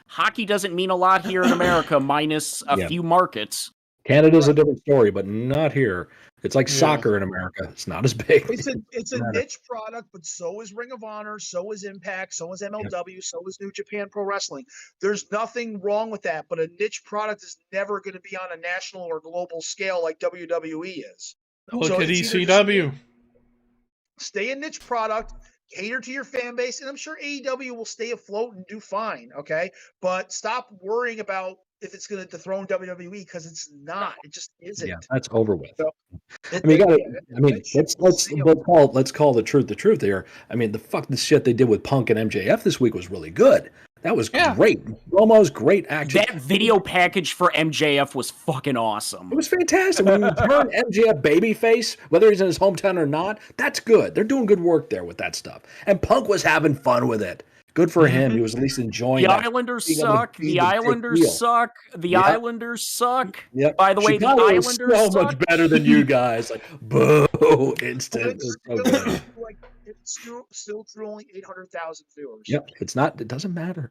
Hockey doesn't mean a lot here in America, minus a few markets. Canada's a different story, but not here. It's like soccer in America. It's not as big. It's a niche product, but so is Ring of Honor, so is Impact, so is MLW, so is New Japan Pro Wrestling. There's nothing wrong with that, but a niche product is never going to be on a national or global scale like WWE is. Look at ECW. Stay a niche product, cater to your fan base, and I'm sure AEW will stay afloat and do fine, okay? But stop worrying about if it's going to dethrone WWE, because it's not. It just isn't. Yeah, that's over with. So, let's call the truth here. I mean, the shit they did with Punk and MJF this week was really good. That was great. Promos, great action. That video package for MJF was fucking awesome. It was fantastic. When you turn MJF babyface, whether he's in his hometown or not, that's good. They're doing good work there with that stuff. And Punk was having fun with it. Good for him. He was at least enjoying it. The Islanders suck. The Islanders suck. The Islanders suck. Yep. By the way, the Islanders so suck. much better than you guys. Like, boo, instant. It's still through only 800,000 viewers. Yep. It doesn't matter.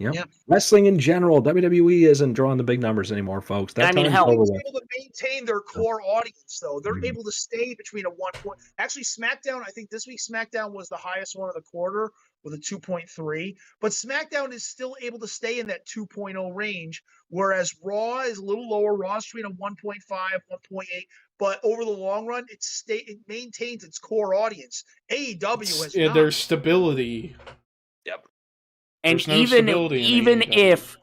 Yep. Yeah. Wrestling in general, WWE isn't drawing the big numbers anymore, folks. Hell, they're able to maintain their core audience, though. They're able to stay between a 1 point. Actually, SmackDown, I think this week SmackDown was the highest one of the quarter with a 2.3. But SmackDown is still able to stay in that 2.0 range, whereas Raw is a little lower. Raw's between a 1.5, 1.8. But over the long run, it maintains its core audience. AEW has not. There's stability. Yep. And even if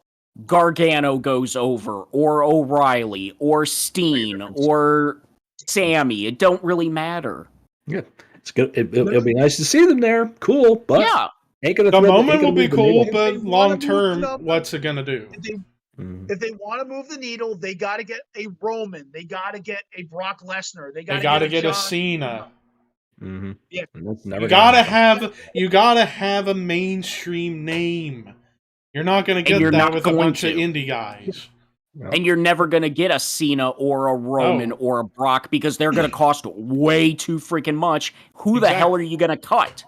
Gargano goes over, or O'Reilly, or Steen, or Sammy, it don't really matter. Yeah, it's good. It'll be nice to see them there. Cool, but ain't gonna. The moment will be cool, but long term, what's it gonna do? If they want to move the needle, they got to get a Roman. They got to get a Brock Lesnar. They got to get a Cena. Mm-hmm. Yeah, you gotta have a mainstream name. You're not gonna get that with a bunch of indie guys. And you're never gonna get a Cena or a Roman or a Brock because they're gonna cost way too freaking much. Who the hell are you gonna cut?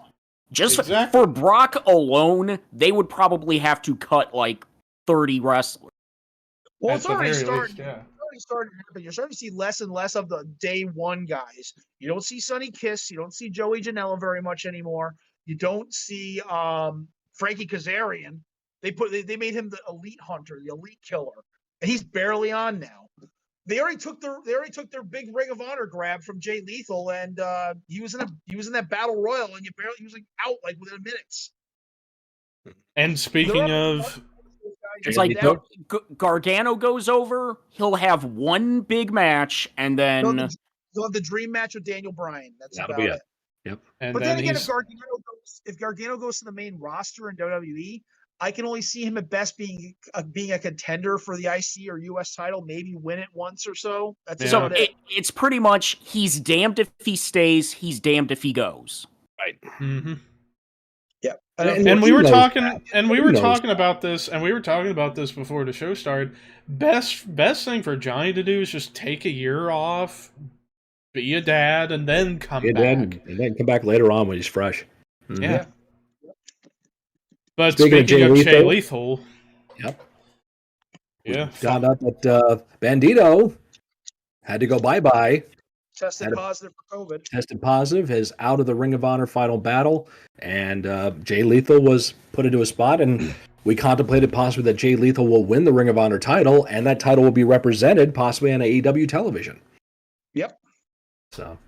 Just for Brock alone, they would probably have to cut like 30 wrestlers. Well, it's already starting. Starting to happen. You're starting to see less and less of the day one guys. You don't see Sonny Kiss. You don't see Joey Janela very much anymore. You don't see Frankie Kazarian. They made him the elite hunter, the elite killer, and he's barely on now. They already took their big Ring of Honor grab from Jay Lethal, and he was in that battle royal, and he was like out like within minutes. And speaking of. It's like Gargano goes over, he'll have one big match, and then he'll have the dream match with Daniel Bryan. That'll be it. Yep. And but then again, if Gargano goes to the main roster in WWE, I can only see him at best being a contender for the IC or US title, maybe win it once or so. That's about it. It's pretty much he's damned if he stays, he's damned if he goes. Right. Mm-hmm. Yeah. And we were talking about this before the show started. Best thing for Johnny to do is just take a year off, be a dad, and then come back. And then come back later on when he's fresh. Mm-hmm. Yeah. But speaking of Jay Lethal. Yep. Yeah. Found out that Bandito had to go bye-bye. Tested positive for COVID. Tested positive, is out of the Ring of Honor final battle, and Jay Lethal was put into a spot, and we contemplated possibly that Jay Lethal will win the Ring of Honor title, and that title will be represented possibly on AEW television. Yep. So,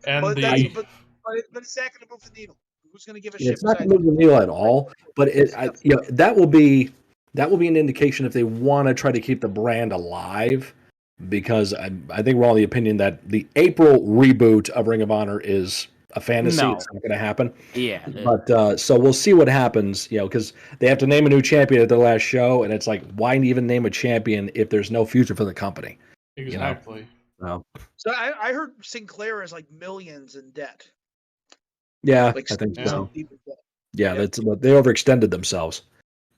And But the it's not going to move the needle. Who's going to give a shit? it's not going to move the needle at all, but that will be an indication if they want to try to keep the brand alive, because I think we're all of the opinion that the April reboot of Ring of Honor is a fantasy. No. It's not going to happen. Yeah. But so we'll see what happens, because they have to name a new champion at their last show, and it's like, why even name a champion if there's no future for the company? exactly. So I heard Sinclair is like millions in debt. Yeah, Like I think yeah. so. deep in debt. Yeah, they overextended themselves.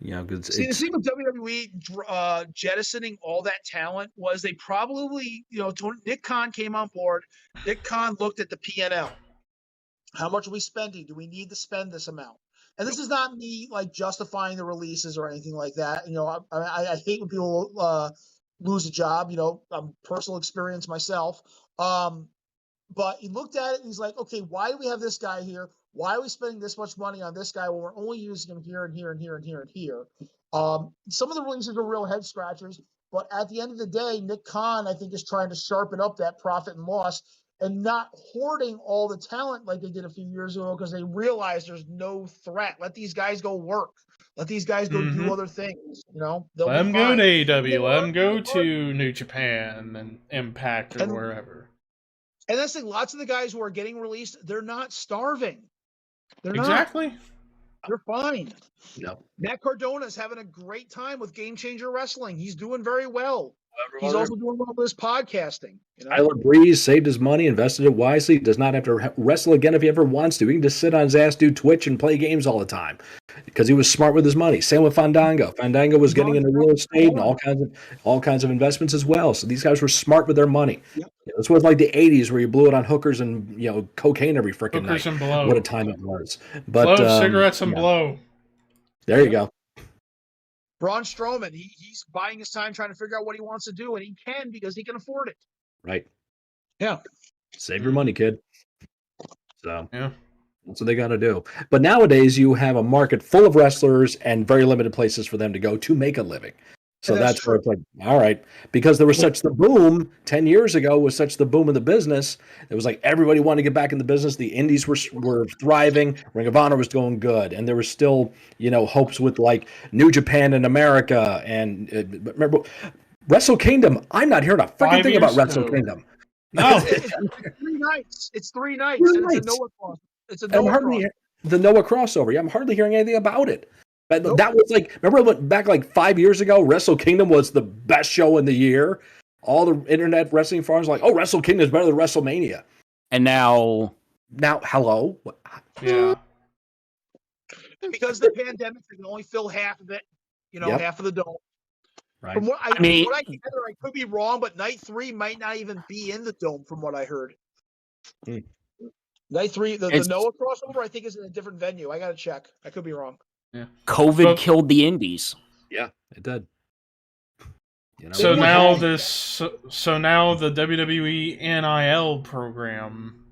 Because See, the thing with WWE jettisoning all that talent was they probably, Nick Khan came on board. Nick Khan looked at the P&L. How much are we spending? Do we need to spend this amount? And this is not me like justifying the releases or anything like that. I hate when people lose a job. I'm personal experience myself. But he looked at it and he's like, okay, why do we have this guy here? Why are we spending this much money on this guy when we're only using him here and here and here and here and here? Some of the releases are real head scratchers, but at the end of the day, Nick Khan, I think, is trying to sharpen up that profit and loss and not hoarding all the talent like they did a few years ago because they realize there's no threat. Let these guys go work. Let these guys go do other things. They'll Let them be go fine. to AEW. Let them go to New Japan and Impact or wherever. And that's the thing. Lots of the guys who are getting released, they're not starving. They're Exactly. not. They're fine. No. Matt Cardona is having a great time with Game Changer Wrestling. He's doing very well. He's also doing well with his podcasting. Tyler Breeze saved his money, invested it wisely. Does not have to wrestle again if he ever wants to. He can just sit on his ass, do Twitch, and play games all the time because he was smart with his money. Same with Fandango. Fandango was getting into real estate and all kinds of investments as well. So these guys were smart with their money. Yep. This was like the '80s where you blew it on hookers and cocaine every freaking night. Hookers and blow. What a time it was! But blow, cigarettes and blow. There you go. Braun Strowman, he's buying his time trying to figure out what he wants to do, and he can because he can afford it. Right. Yeah. Save your money, kid. So Yeah. that's what they got to do. But nowadays, you have a market full of wrestlers and very limited places for them to go to make a living. So that's where it's like, all right, because there was such the boom 10 years ago, was such the boom of the business. It was like everybody wanted to get back in the business. The indies were thriving. Ring of Honor was going good. And there was still, hopes with like New Japan in America. And remember, Wrestle Kingdom. I'm not hearing a freaking thing about Wrestle Kingdom. No. It's 3 nights. It's 3 nights. And it's a Noah crossover. It's a Noah crossover. The Noah crossover. Yeah, I'm hardly hearing anything about it. But Nope. that was like, remember I went back like 5 years ago, Wrestle Kingdom was the best show in the year. All the internet wrestling forums were like, oh, Wrestle Kingdom is better than WrestleMania. And now, hello? Yeah. Because the pandemic, they can only fill half of it, half of the dome. Right. From what I mean- gather, I could be wrong, but night 3 might not even be in the dome from what I heard. Night 3, the Noah crossover, I think is in a different venue. I got to check. I could be wrong. Yeah. COVID killed the indies. Yeah, it did. So now the WWE NIL program.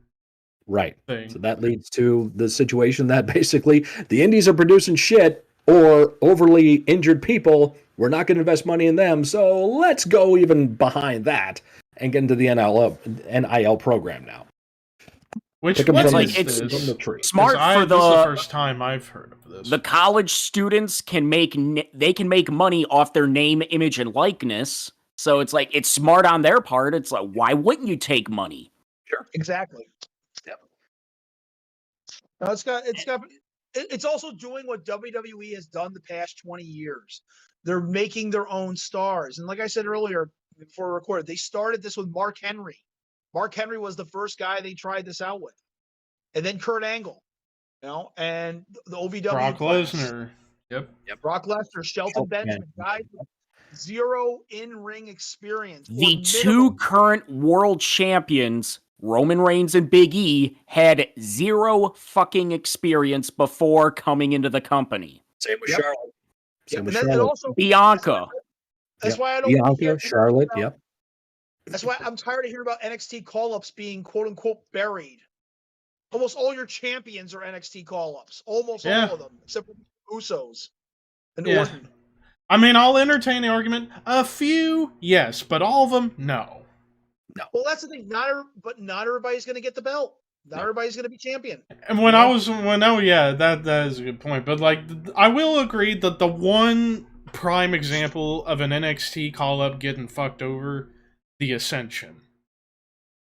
Right. Thing. So that leads to the situation that basically the indies are producing shit or overly injured people. We're not going to invest money in them. So let's go even behind that and get into the NIL program now. Which Pick 'em what from like is it's from this? the tree. Smart for This is the the first time I've heard of this. the college students can make money off their name, image, and likeness. So it's like it's smart on their part. It's like, why wouldn't you take money? Sure. Exactly. Yep. No, it's also doing what WWE has done the past 20 years. They're making their own stars. And like I said earlier before we recorded, they started this with Mark Henry. Mark Henry was the first guy they tried this out with. And then Kurt Angle, and the OVW. Brock class. Lesnar. Yep. Brock Lesnar, Shelton Benjamin, guys with zero in-ring experience. The two current world champions, Roman Reigns and Big E, had zero fucking experience before coming into the company. Same with Yep. Charlotte. Same with And Charlotte. also Bianca. That's why I don't. Bianca, Charlotte, yep. That's why I'm tired of hearing about NXT call-ups being quote-unquote buried. Almost all your champions are NXT call-ups. Almost all of them, except for Usos and Orton. I mean, I'll entertain the argument. A few, yes, but all of them, no. Well, that's the thing. Not everybody's going to get the belt. Not everybody's going to be champion. And that is a good point. But like, I will agree that the one prime example of an NXT call-up getting fucked over, the Ascension.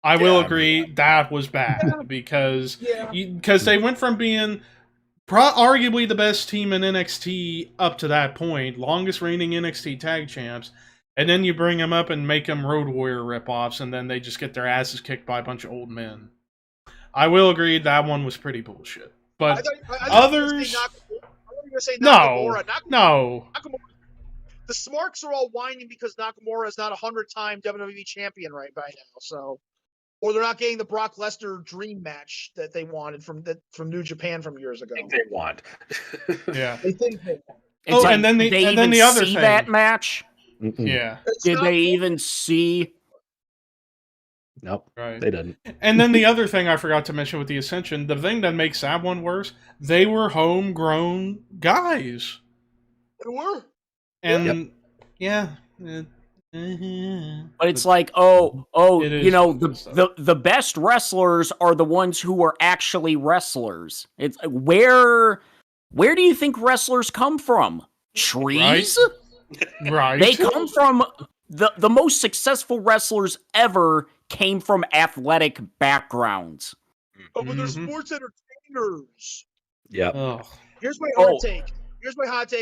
I will agree that was bad because they went from being arguably the best team in NXT up to that point, longest reigning NXT tag champs, and then you bring them up and make them Road Warrior ripoffs, and then they just get their asses kicked by a bunch of old men. I will agree that one was pretty bullshit. But others... No. The Smarks are all whining because Nakamura is not a 100-time WWE champion right by now, so... Or they're not getting the Brock Lesnar dream match that they wanted from New Japan from years ago. I think they want. Yeah. They think they want. It's and then the other thing. That match? Mm-mm. Yeah. Did they even see? Nope. Right. They didn't. And then the other thing I forgot to mention with the Ascension, the thing that makes that one worse, they were homegrown guys. They were. And But it's like, the best wrestlers are the ones who are actually wrestlers. It's where do you think wrestlers come from? Trees? Right. They come from the most successful wrestlers ever came from athletic backgrounds. Oh, but they're sports entertainers. Yeah. Oh. Here's my hot take.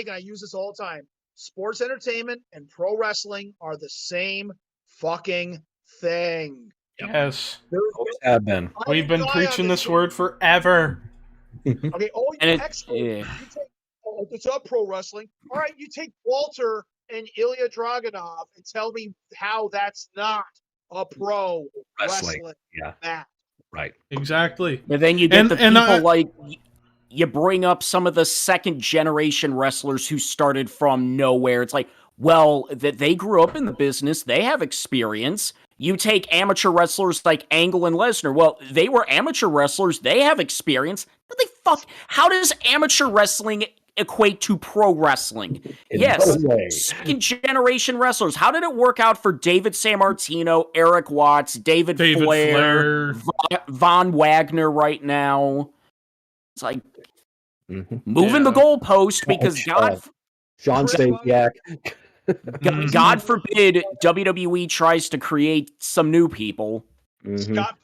And I use this all the time. Sports entertainment and pro wrestling are the same fucking thing. Yes. Always have been. We've been preaching this word forever. Okay, it's up pro wrestling. All right, you take Walter and Ilya Dragunov and tell me how that's not a pro wrestling match. Right. Exactly. But then you get people like... You bring up some of the second-generation wrestlers who started from nowhere. It's like, well, that they grew up in the business. They have experience. You take amateur wrestlers like Angle and Lesnar. Well, they were amateur wrestlers. They have experience. How does amateur wrestling equate to pro wrestling? Yes, second-generation wrestlers. How did it work out for David Sammartino, Eric Watts, David Flair, Von Wagner right now? It's like moving the goalpost because John Stasiak. God forbid WWE tries to create some new people. Scott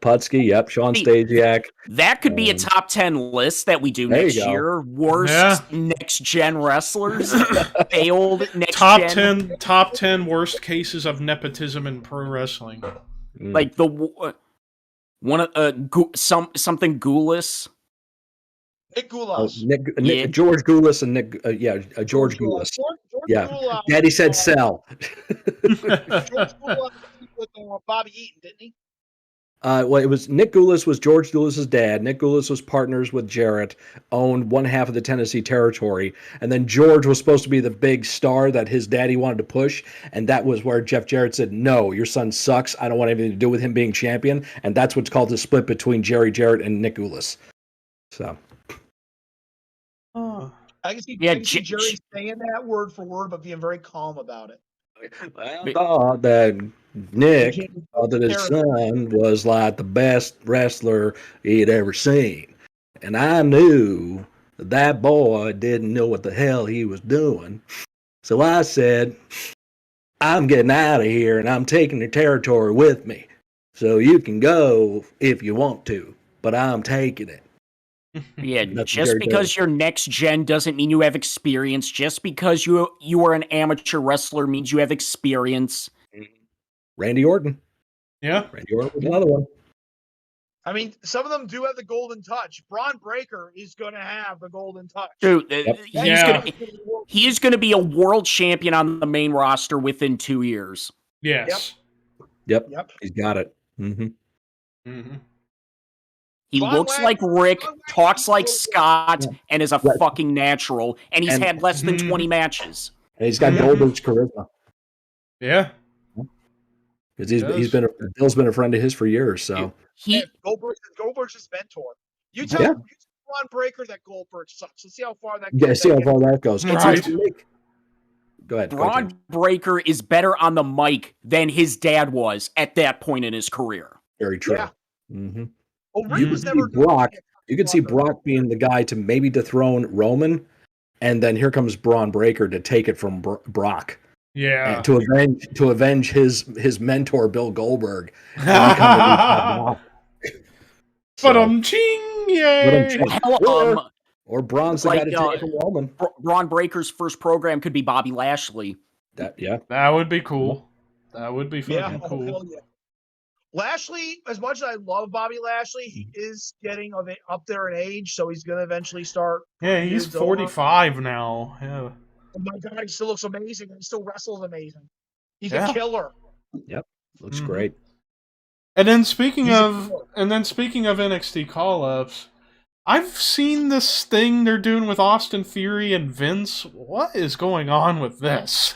Putski, yep, Sean Stasiak. That could be a top 10 list that we do next year. Worst next-gen wrestlers. Failed next-gen. Top 10 worst cases of nepotism in pro wrestling. Like something Goulas. Nick Goulas. George Goulas and George Goulas. Yeah. Daddy said sell. George Goulas with Bobby Eaton, didn't he? It was Nick Goulas was George Goulas's dad. Nick Goulas was partners with Jarrett, owned one half of the Tennessee territory, and then George was supposed to be the big star that his daddy wanted to push, and that was where Jeff Jarrett said, "No, your son sucks. I don't want anything to do with him being champion," and that's what's called the split between Jerry Jarrett and Nick Goulas. So, I can see Jerry saying that word for word, but being very calm about it. I thought that Nick thought that his son was like the best wrestler he'd ever seen. And I knew that boy didn't know what the hell he was doing. So I said, I'm getting out of here and I'm taking the territory with me. So you can go if you want to, but I'm taking it. Yeah, just because you're next gen doesn't mean you have experience. Just because you are an amateur wrestler means you have experience. Randy Orton. Yeah. Randy Orton was another one. I mean, some of them do have the golden touch. Braun Breaker is going to have the golden touch. Dude, he is going to be a world champion on the main roster within 2 years. Yes. Yep. He's got it. Mm-hmm. Mm-hmm. He looks like Rick, talks like Scott, and is a fucking natural. And he's had less than 20 matches. And he's got Goldberg's charisma. Yeah. because Bill's been a friend of his for years. So He Goldberg's his mentor. You tell Braun Breaker that Goldberg sucks. Let's see how far that goes. yeah, see how far that goes. Right. Go ahead. Braun Breaker is better on the mic than his dad was at that point in his career. Very true. Yeah. Mm-hmm. Well, Reed was never Brock. You could see Brock being the guy to maybe dethrone Roman, and then here comes Braun Breaker to take it from Brock. Yeah. And to avenge his mentor Bill Goldberg. But ching, yay! Or Braun's the guy to take from Roman. Braun Breaker's first program could be Bobby Lashley. That would be cool. That would be fucking cool. Hell yeah. Lashley, as much as I love Bobby Lashley, he is getting up there in age, so he's going to eventually start. Yeah, he's 45 now. Yeah. Oh my God, he still looks amazing. He still wrestles amazing. He's a killer. Yep, looks great. And then speaking of NXT call-ups, I've seen this thing they're doing with Austin Theory and Vince. What is going on with this?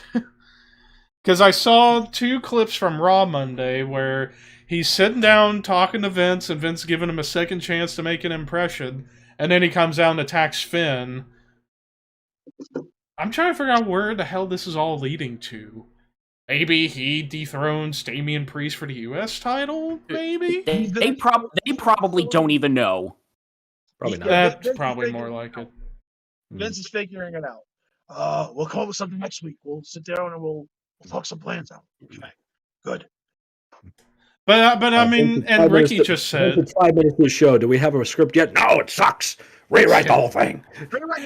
Because I saw 2 clips from Raw Monday where he's sitting down talking to Vince, and Vince giving him a second chance to make an impression, and then he comes out and attacks Finn. I'm trying to figure out where the hell this is all leading to. Maybe he dethrones Damian Priest for the U.S. title? Maybe? They probably don't even know. Probably not. That's probably more like it. Vince is figuring it out. We'll come up with something next week. We'll sit down and we'll talk some plans out. Okay, good. But I mean, and Ricky just said 5 minutes of the show. Do we have a script yet? No, it sucks. Rewrite the whole thing.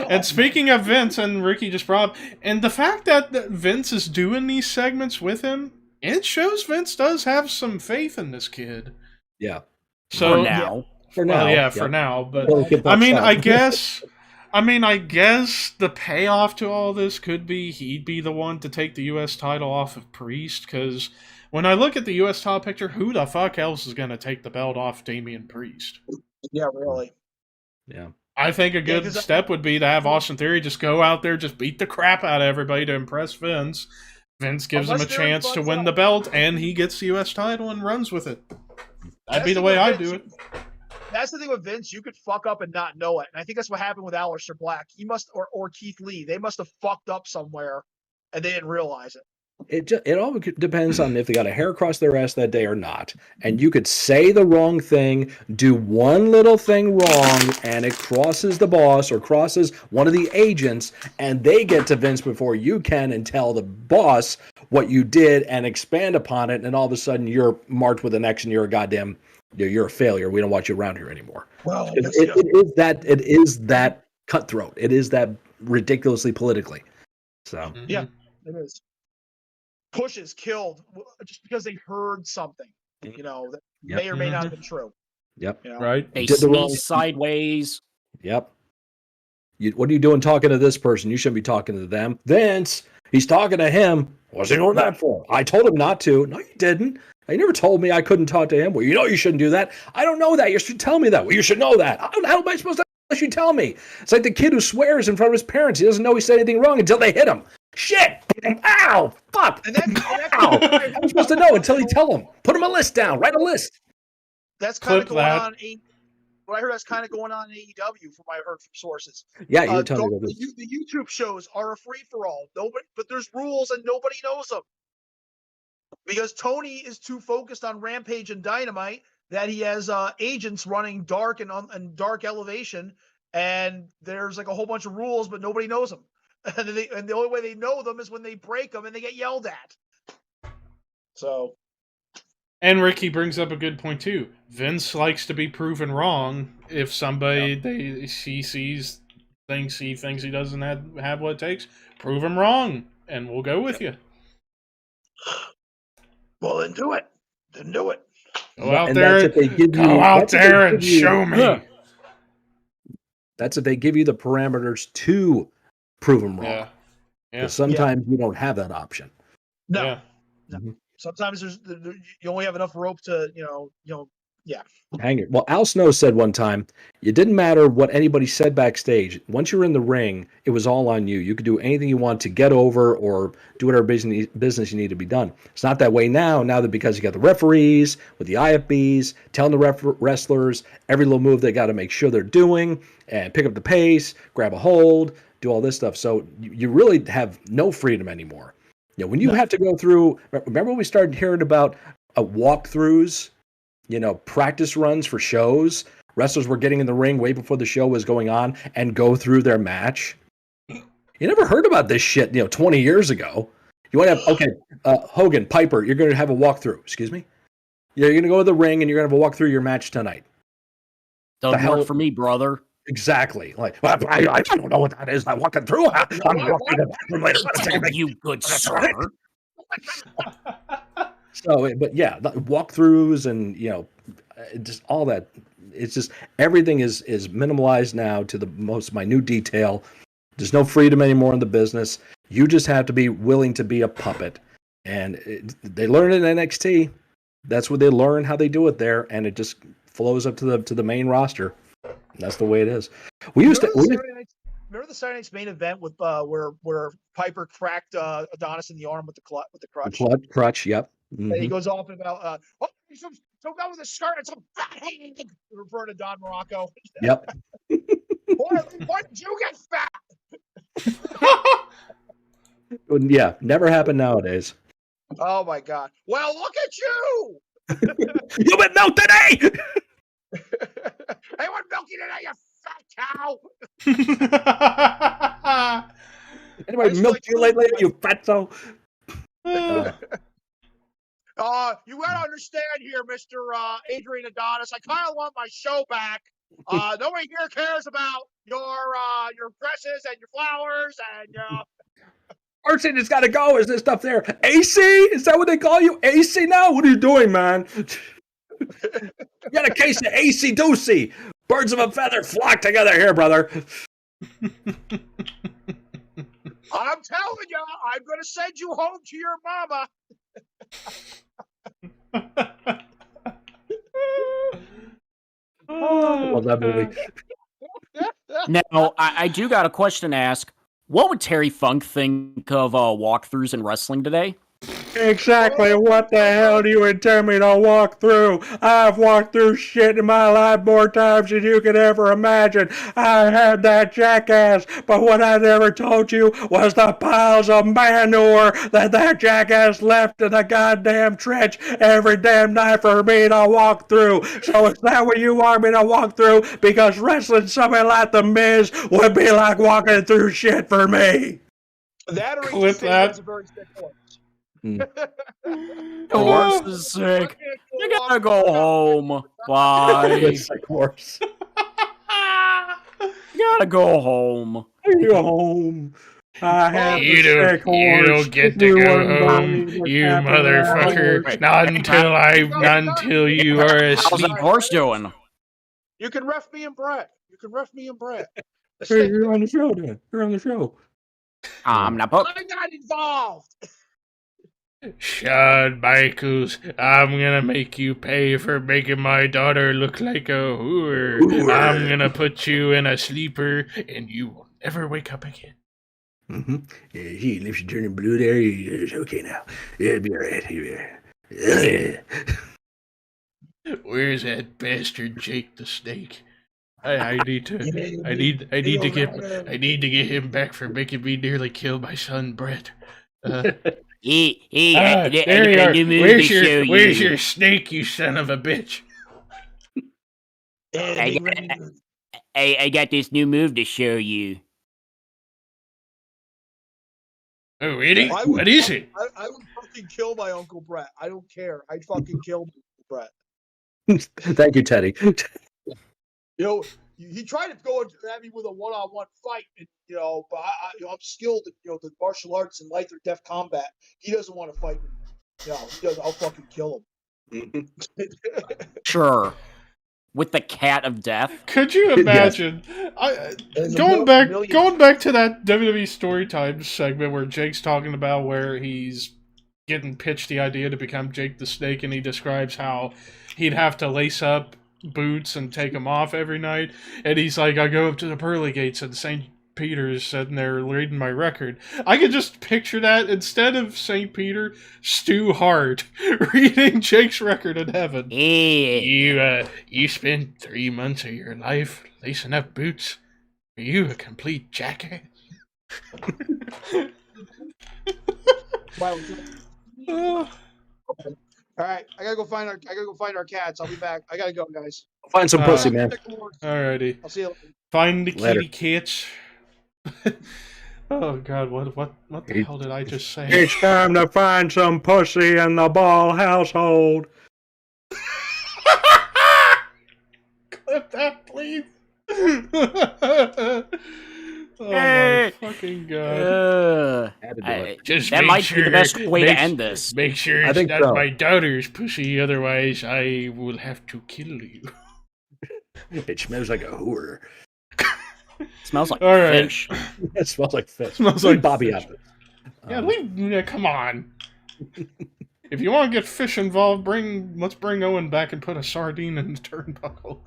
And speaking of Vince, and Ricky just brought up, and the fact that Vince is doing these segments with him, it shows Vince does have some faith in this kid. Yeah. So For now. For now. But I mean, I guess the payoff to all this could be he'd be the one to take the U.S. title off of Priest, because when I look at the U.S. title picture, who the fuck else is going to take the belt off Damian Priest? Yeah, really. Yeah. I think a good step would be to have Austin Theory just go out there, just beat the crap out of everybody to impress Vince. Vince gives him a chance to win the belt, and he gets the U.S. title and runs with it. That'd be the way I do it. That's the thing with Vince. You could fuck up and not know it. And I think that's what happened with Aleister Black. He must, or Keith Lee. They must have fucked up somewhere, and they didn't realize it. It all depends on if they got a hair across their ass that day or not. And you could say the wrong thing, do one little thing wrong, and it crosses the boss or crosses one of the agents, and they get to Vince before you can and tell the boss what you did and expand upon it, and all of a sudden you're marked with an X and you're a failure. We don't want you around here anymore. Well, it is that cutthroat. It is that ridiculously politically. So yeah, it is. Pushes killed just because they heard something, that may or may not have been true. Yep. Right. They sneeze sideways. Yep. What are you doing talking to this person? You shouldn't be talking to them. Vince, he's talking to him. What's he doing that for? I told him not to. No, you didn't. You never told me I couldn't talk to him. Well, you shouldn't do that. I don't know that. You should tell me that. Well, you should know that. How am I supposed to unless you tell me? It's like the kid who swears in front of his parents. He doesn't know he said anything wrong until they hit him. Shit! Ow! Fuck! Ow! I'm supposed to know until you tell him. Put him a list down. Write a list. That's kind of going on. What I heard that's kind of going on in AEW from what I heard from sources. Yeah, you tell me about this. The YouTube shows are a free for all. But there's rules and nobody knows them. Because Tony is too focused on Rampage and Dynamite that he has agents running dark and dark elevation, and there's like a whole bunch of rules, but nobody knows them. And the only way they know them is when they break them and they get yelled at. So. And Ricky brings up a good point too. Vince likes to be proven wrong. If somebody he sees thinks he doesn't have what it takes, prove him wrong, and we'll go with you. Well, then do it. Go out there and show me. That's if they give you the parameters to prove them wrong. Yeah. Because sometimes you don't have that option. No. Yeah. No. Sometimes you only have enough rope to Hang it. Well, Al Snow said one time, it didn't matter what anybody said backstage. Once you were in the ring, it was all on you. You could do anything you want to get over or do whatever business you need to be done. It's not that way now. Now that because you got the referees with the IFBs telling the wrestlers every little move they got to make sure they're doing and pick up the pace, grab a hold, do all this stuff. So you really have no freedom anymore. When you have to go through, remember when we started hearing about walkthroughs? Practice runs for shows. Wrestlers were getting in the ring way before the show was going on and go through their match. You never heard about this shit, 20 years ago. You want to have, Hogan, Piper, you're going to have a walkthrough. Excuse me? You're going to go to the ring and you're going to have a walk through your match tonight. Doesn't work for me, brother. Exactly. Like, well, I don't know what that is. I'm walking through. I'm walking the bathroom later. You good sir. So, but yeah, walkthroughs and just all that. It's just everything is minimalized now to the most minute detail. There's no freedom anymore in the business. You just have to be willing to be a puppet, and they learn it in NXT. That's what they learn how they do it there, and it just flows up to the main roster. That's the way it is. Remember the Saturday Night's main event with where Piper cracked Adonis in the arm with the crutch. The crutch, yep. Mm-hmm. And he goes off about some guy with a skirt and some fat hand, referring to Don Morocco. Yep. Why did you get fat? Yeah, never happened nowadays. Oh my God! Well, look at you. You've been milked today. Anyone milking today, you fat cow? Anybody milked you lately, you fatso? You gotta understand here, Mr. Adrian Adonis. I kind of want my show back. Nobody here cares about your dresses and your flowers and First thing that's got to go is this stuff there. AC? Is that what they call you? AC now? What are you doing, man? You got a case of AC Doocy. Birds of a feather flock together here, brother. I'm telling you, I'm going to send you home to your mama. Love that movie. Now, I do got a question to ask. What would Terry Funk think of walkthroughs in wrestling today? Exactly. What the hell do you intend me to walk through? I've walked through shit in my life more times than you could ever imagine. I had that jackass, but what I never told you was the piles of manure that jackass left in the goddamn trench every damn night for me to walk through. So is that what you want me to walk through? Because wrestling somebody like The Miz would be like walking through shit for me. That or Clip that. a very sick horse. The horse is sick. You gotta go home. Bye. Sick horse. You gotta go home. Go home. I have You don't get to go home, you motherfucker. Not until you are How's asleep. that horse doing? You can ref me and Bret. Hey, you're on the show, then. You're on the show. I'm not. I got involved. Shawn Michaels, I'm gonna make you pay for making my daughter look like a whore. I'm gonna put you in a sleeper, and you will never wake up again. Mm-hmm. Yeah, he lips are turning blue there. It's okay now. It'll be all right. Where's that bastard Jake the Snake? I need to get him back for making me nearly kill my son Bret. There you are. Where's your snake, you son of a bitch? I got this new move to show you. Oh, really? What is it? I would fucking kill my Uncle Bret. I don't care. I'd fucking kill Bret. Thank you, Teddy. He tried to go at me with a one-on-one fight, and, but I'm skilled in, the martial arts and light or death combat. He doesn't want to fight me. He doesn't. I'll fucking kill him. Sure. With the cat of death. Could you imagine? Going back to that WWE Storytime segment where Jake's talking about where he's getting pitched the idea to become Jake the Snake, and he describes how he'd have to lace up boots and take them off every night. And he's like, I go up to the pearly gates and St. Peter's sitting there reading my record. I could just picture that instead of St. Peter, Stu Hart reading Jake's record in heaven. You spent 3 months of your life lacing up boots. Are you a complete jackass? Wow. All right, I gotta go find our cats. I'll be back. I gotta go, guys. Find some pussy, man. Alrighty. I'll see you later. Find the Later. kitty cats. Oh God, what the hell did I just say? It's time to find some pussy in the Ball household. Clip that, please. Oh Hey. my fucking God. Had to do it. Just That make might sure, be the best way to make- end this. Make sure I it's think not so. my daughter's pussy, otherwise I will have to kill you. It smells like a whore. Smells like All right. fish. It smells like fish. Smells Leave like Bobby fish. out of it. Yeah, come on. If you want to get fish involved, let's bring Owen back and put a sardine in the turnbuckle.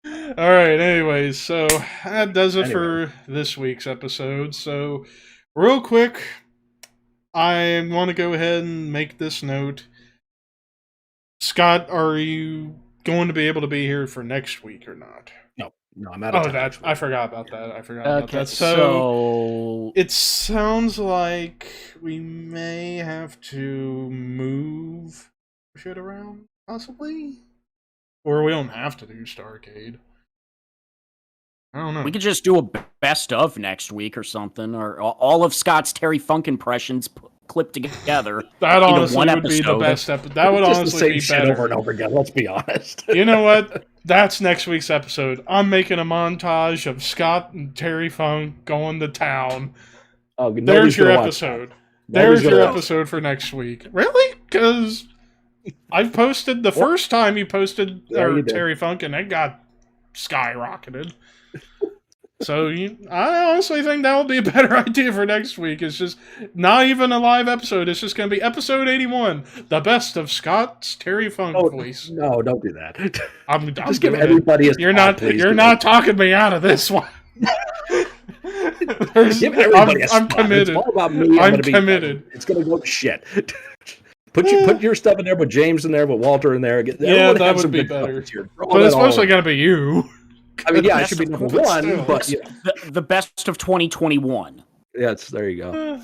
Alright, anyways, so that does it for this week's episode. So, real quick, I want to go ahead and make this note. Scott, are you going to be able to be here for next week or not? No, I'm out of time. I forgot about that. About Okay, that. so It sounds like we may have to move shit around, possibly? Or we don't have to do Starcade. I don't know. we could just do a best of next week or something, or all of Scott's Terry Funk impressions clipped together. That into honestly one would be the episode. best episode. That would Just the honestly same be shit better. over and over again. Let's be honest. You know what? That's next week's episode. I'm making a montage of Scott and Terry Funk going to town. Oh, There's nobody's your gonna watch episode. that. There's Nobody's your gonna watch episode for next week. Really? Because I've posted the first time you posted Yeah, you did. Terry Funk, and it got skyrocketed. So I honestly think that would be a better idea for next week. It's just not even a live episode. It's just going to be episode 81, the best of Scott's Terry Funk voice. No, don't do that. I'm Just give doing it. everybody a You're spot, not. please. You're not talking me out of this one. Give everybody a spot. I'm committed. It's all about me. I'm gonna be- committed. It's gonna go to shit. Put your stuff in there. Put James in there. Put Walter in there. Yeah, that would be better. But it's mostly going to be you. I mean, yeah, it Best should be of- number but one. still. But yeah, The best of 2021. there you go.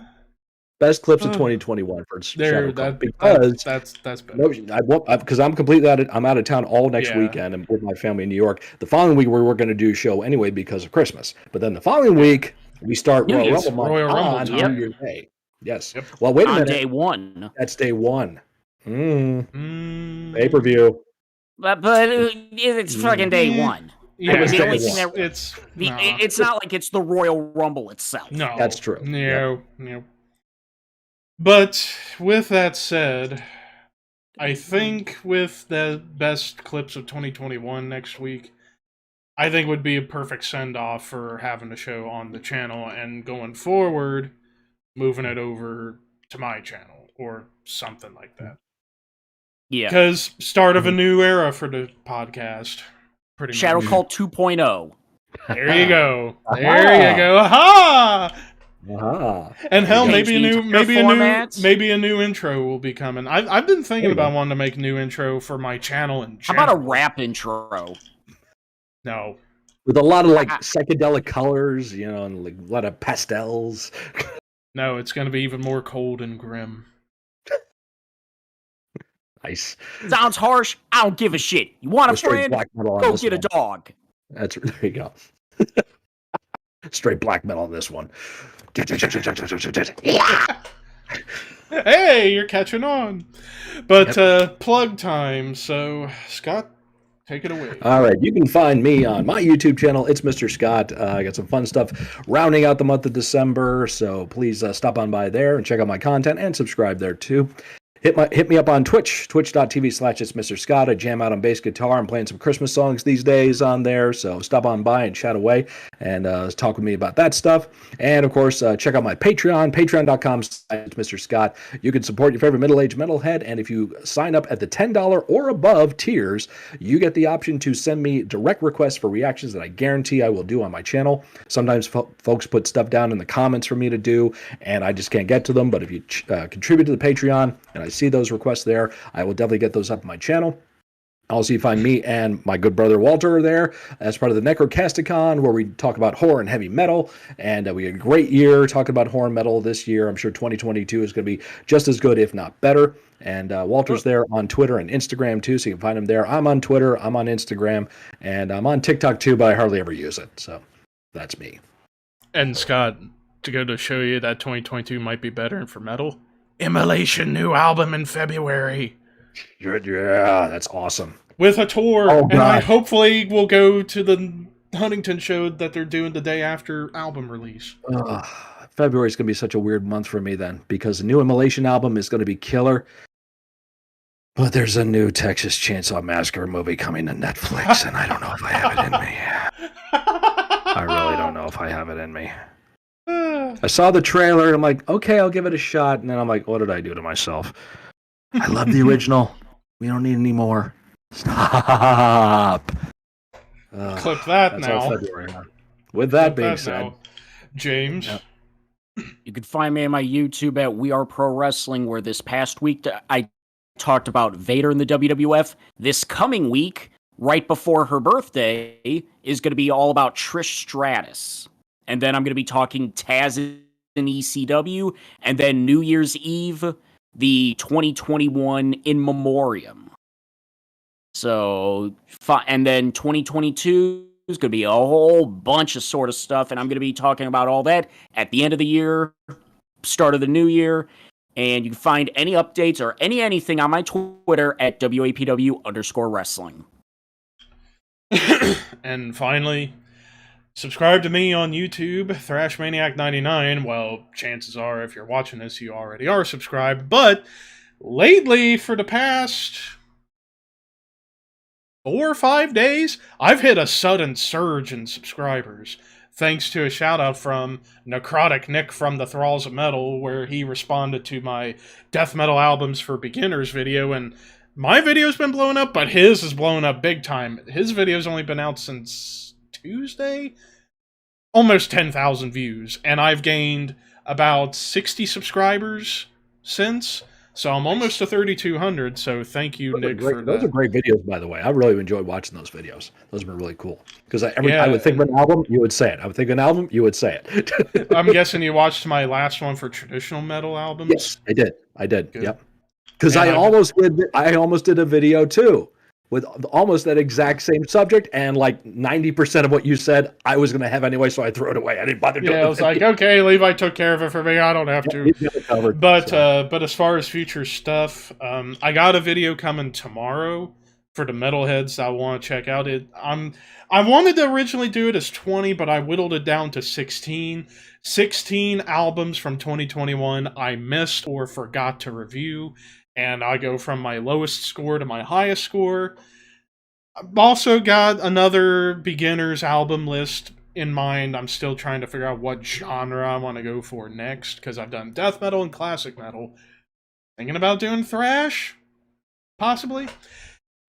Best clips of 2021 for There, Shadow Cult, that's better. no, I won't because I'm completely I'm out of town all next Yeah. weekend and with my family in New York. The following week we were going to do a show anyway because of Christmas, but then the following week we start New Royal Year's. Rumble month Royal Rumble on time. New Year's Day. Yes. Yep. Well, wait a On minute. day one. That's day one. Mm. Pay per view. But it's fucking day Yeah. one. Yeah, was the only day thing one. that- it's no. It's not like it's the Royal Rumble itself. No, That's true. No. But with that said, I think with the best clips of 2021 next week, I think would be a perfect send off for having a show on the channel and going forward, moving it over to my channel or something like that. Yeah. Because start of a new era for the podcast. Pretty Shadow much. Cult 2.0. There you go. There you go. Aha! Ah. And hell, Change maybe the entire formats. maybe a new intro will be coming. I've been thinking There you about go. wanting to make a new intro for my channel in How general. about a rap intro? No. With a lot of like psychedelic colors, and like a lot of pastels. No, it's going to be even more cold and grim. Nice. Sounds harsh. I don't give a shit. You want a Straight friend? black metal on Go this get a one. dog. There you go. Straight black metal on this one. Hey, you're catching on. But plug time. So, Scott, take it away. All right, you can find me on my YouTube channel. It's Mr. Scott. I got some fun stuff rounding out the month of December, so please stop on by there and check out my content and subscribe there too. hit me up on Twitch, twitch.tv/it's Mr. Scott. I jam out on bass guitar. I'm playing some Christmas songs these days on there, so stop on by and chat away and talk with me about that stuff. And of course, check out my Patreon, patreon.com/Mr. Scott. You can support your favorite middle-aged metalhead, and if you sign up at the $10 or above tiers, you get the option to send me direct requests for reactions that I guarantee I will do on my channel. Sometimes folks put stuff down in the comments for me to do, and I just can't get to them. But if you contribute to the Patreon and I see those requests there, I will definitely get those up on my channel. Also, you find me and my good brother Walter there as part of the Necrocasticon, where we talk about horror and heavy metal. And we had a great year talking about horror and metal this year. I'm sure 2022 is going to be just as good, if not better. And Walter's there on Twitter and Instagram too, so you can find him there. I'm on Twitter, I'm on Instagram, and I'm on TikTok too, but I hardly ever use it. So that's me. And Scott, to go to show you that 2022 might be better for metal, Immolation new album in February. Yeah, that's awesome. With a tour, Oh, and I God. hopefully will go to the Huntington show that they're doing the day after album release. February is going to be such a weird month for me then, because the new Immolation album is going to be killer. But there's a new Texas Chainsaw Massacre movie coming to Netflix, and I don't know if I have it in me. I really don't know if I have it in me. I saw the trailer, and I'm like, okay, I'll give it a shot. And then I'm like, what did I do to myself? I love the original. We don't need any more. Stop. Clip that That's now. our February. With that Clip being that said, now. James. Yeah. You can find me on my YouTube at We Are Pro Wrestling, where this past week I talked about Vader in the WWF. This coming week, right before her birthday, is going to be all about Trish Stratus. And then I'm going to be talking Taz in ECW. And then New Year's Eve, the 2021 In Memoriam. So, and then 2022 is going to be a whole bunch of sort of stuff. And I'm going to be talking about all that at the end of the year, start of the new year. And you can find any updates or anything on my Twitter at WAPW_wrestling. And finally, subscribe to me on YouTube, ThrashManiac99. Well, chances are, if you're watching this, you already are subscribed. But lately, for the past 4 or 5 days, I've hit a sudden surge in subscribers. Thanks to a shout out from Necrotic Nick from the Thralls of Metal, where he responded to my Death Metal Albums for Beginners video, and my video's been blowing up, but his is blowing up big time. His video's only been out since Tuesday? Almost 10,000 views, and I've gained about 60 subscribers since, so I'm almost to 3,200, so thank you, Nick, for that. Those are great videos, by the way. I really enjoyed watching those videos. Those have been really cool. Because I would think of an album, you would say it. I would think of an album, you would say it. I'm guessing you watched my last one for traditional metal albums? Yes, I did. Good. Yep. Because I almost did a video too, with almost that exact same subject, and like 90% of what you said, I was going to have anyway, so I threw it away. I didn't bother doing it. Yeah, I was like, okay, Levi took care of it for me. I don't have to. He's got it covered, But so. but as far as future stuff, I got a video coming tomorrow for the metalheads I want to check out. I wanted to originally do it as 20, but I whittled it down to 16. 16 albums from 2021 I missed or forgot to review, and I go from my lowest score to my highest score. I've also got another beginner's album list in mind. I'm still trying to figure out what genre I want to go for next, because I've done death metal and classic metal. Thinking about doing thrash? Possibly.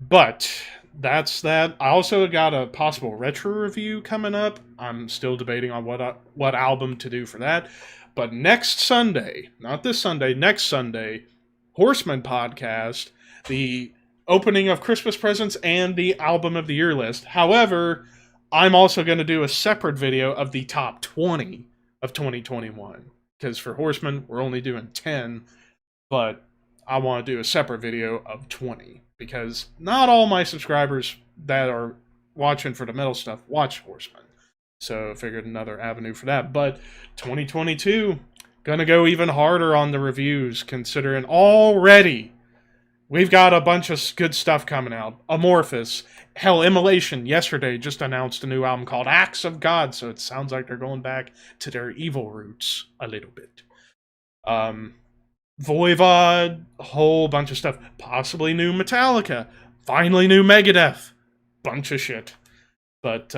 But that's that. I also got a possible retro review coming up. I'm still debating on what album to do for that. But next Sunday, not this Sunday, next Sunday, Horseman podcast, the opening of Christmas presents and the album of the year list. However, I'm also going to do a separate video of the top 20 of 2021. Because for Horseman, we're only doing 10, but I want to do a separate video of 20. Because not all my subscribers that are watching for the metal stuff watch Horseman. So I figured another avenue for that. But 2022, gonna go even harder on the reviews, considering already we've got a bunch of good stuff coming out. Amorphous. Hell, Immolation yesterday just announced a new album called Acts of God, so it sounds like they're going back to their evil roots a little bit. Voivod, a whole bunch of stuff. Possibly new Metallica. Finally new Megadeth. Bunch of shit. But,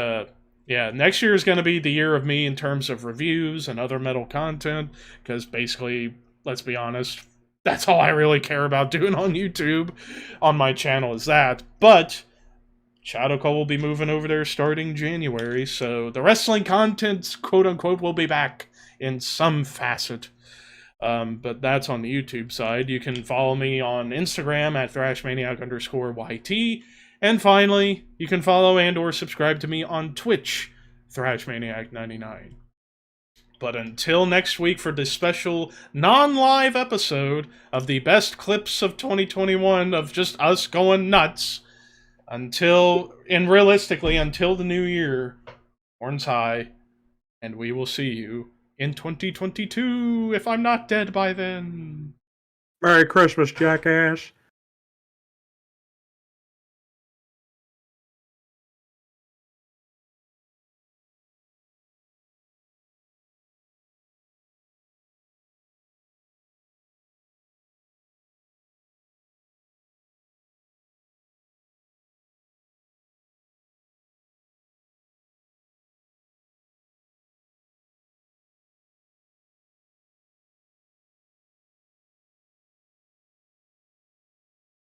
yeah, next year is going to be the year of me in terms of reviews and other metal content, because basically, let's be honest, that's all I really care about doing on YouTube, on my channel, is that. But Shadow Call will be moving over there starting January, so the wrestling content, quote-unquote, will be back in some facet. But that's on the YouTube side. You can follow me on Instagram at thrashmaniac_YT. And finally, you can follow and or subscribe to me on Twitch, thrashmaniac99. But until next week for this special non-live episode of the best clips of 2021 of just us going nuts, realistically, until the new year, horns high, and we will see you in 2022 if I'm not dead by then. Merry Christmas, jackass.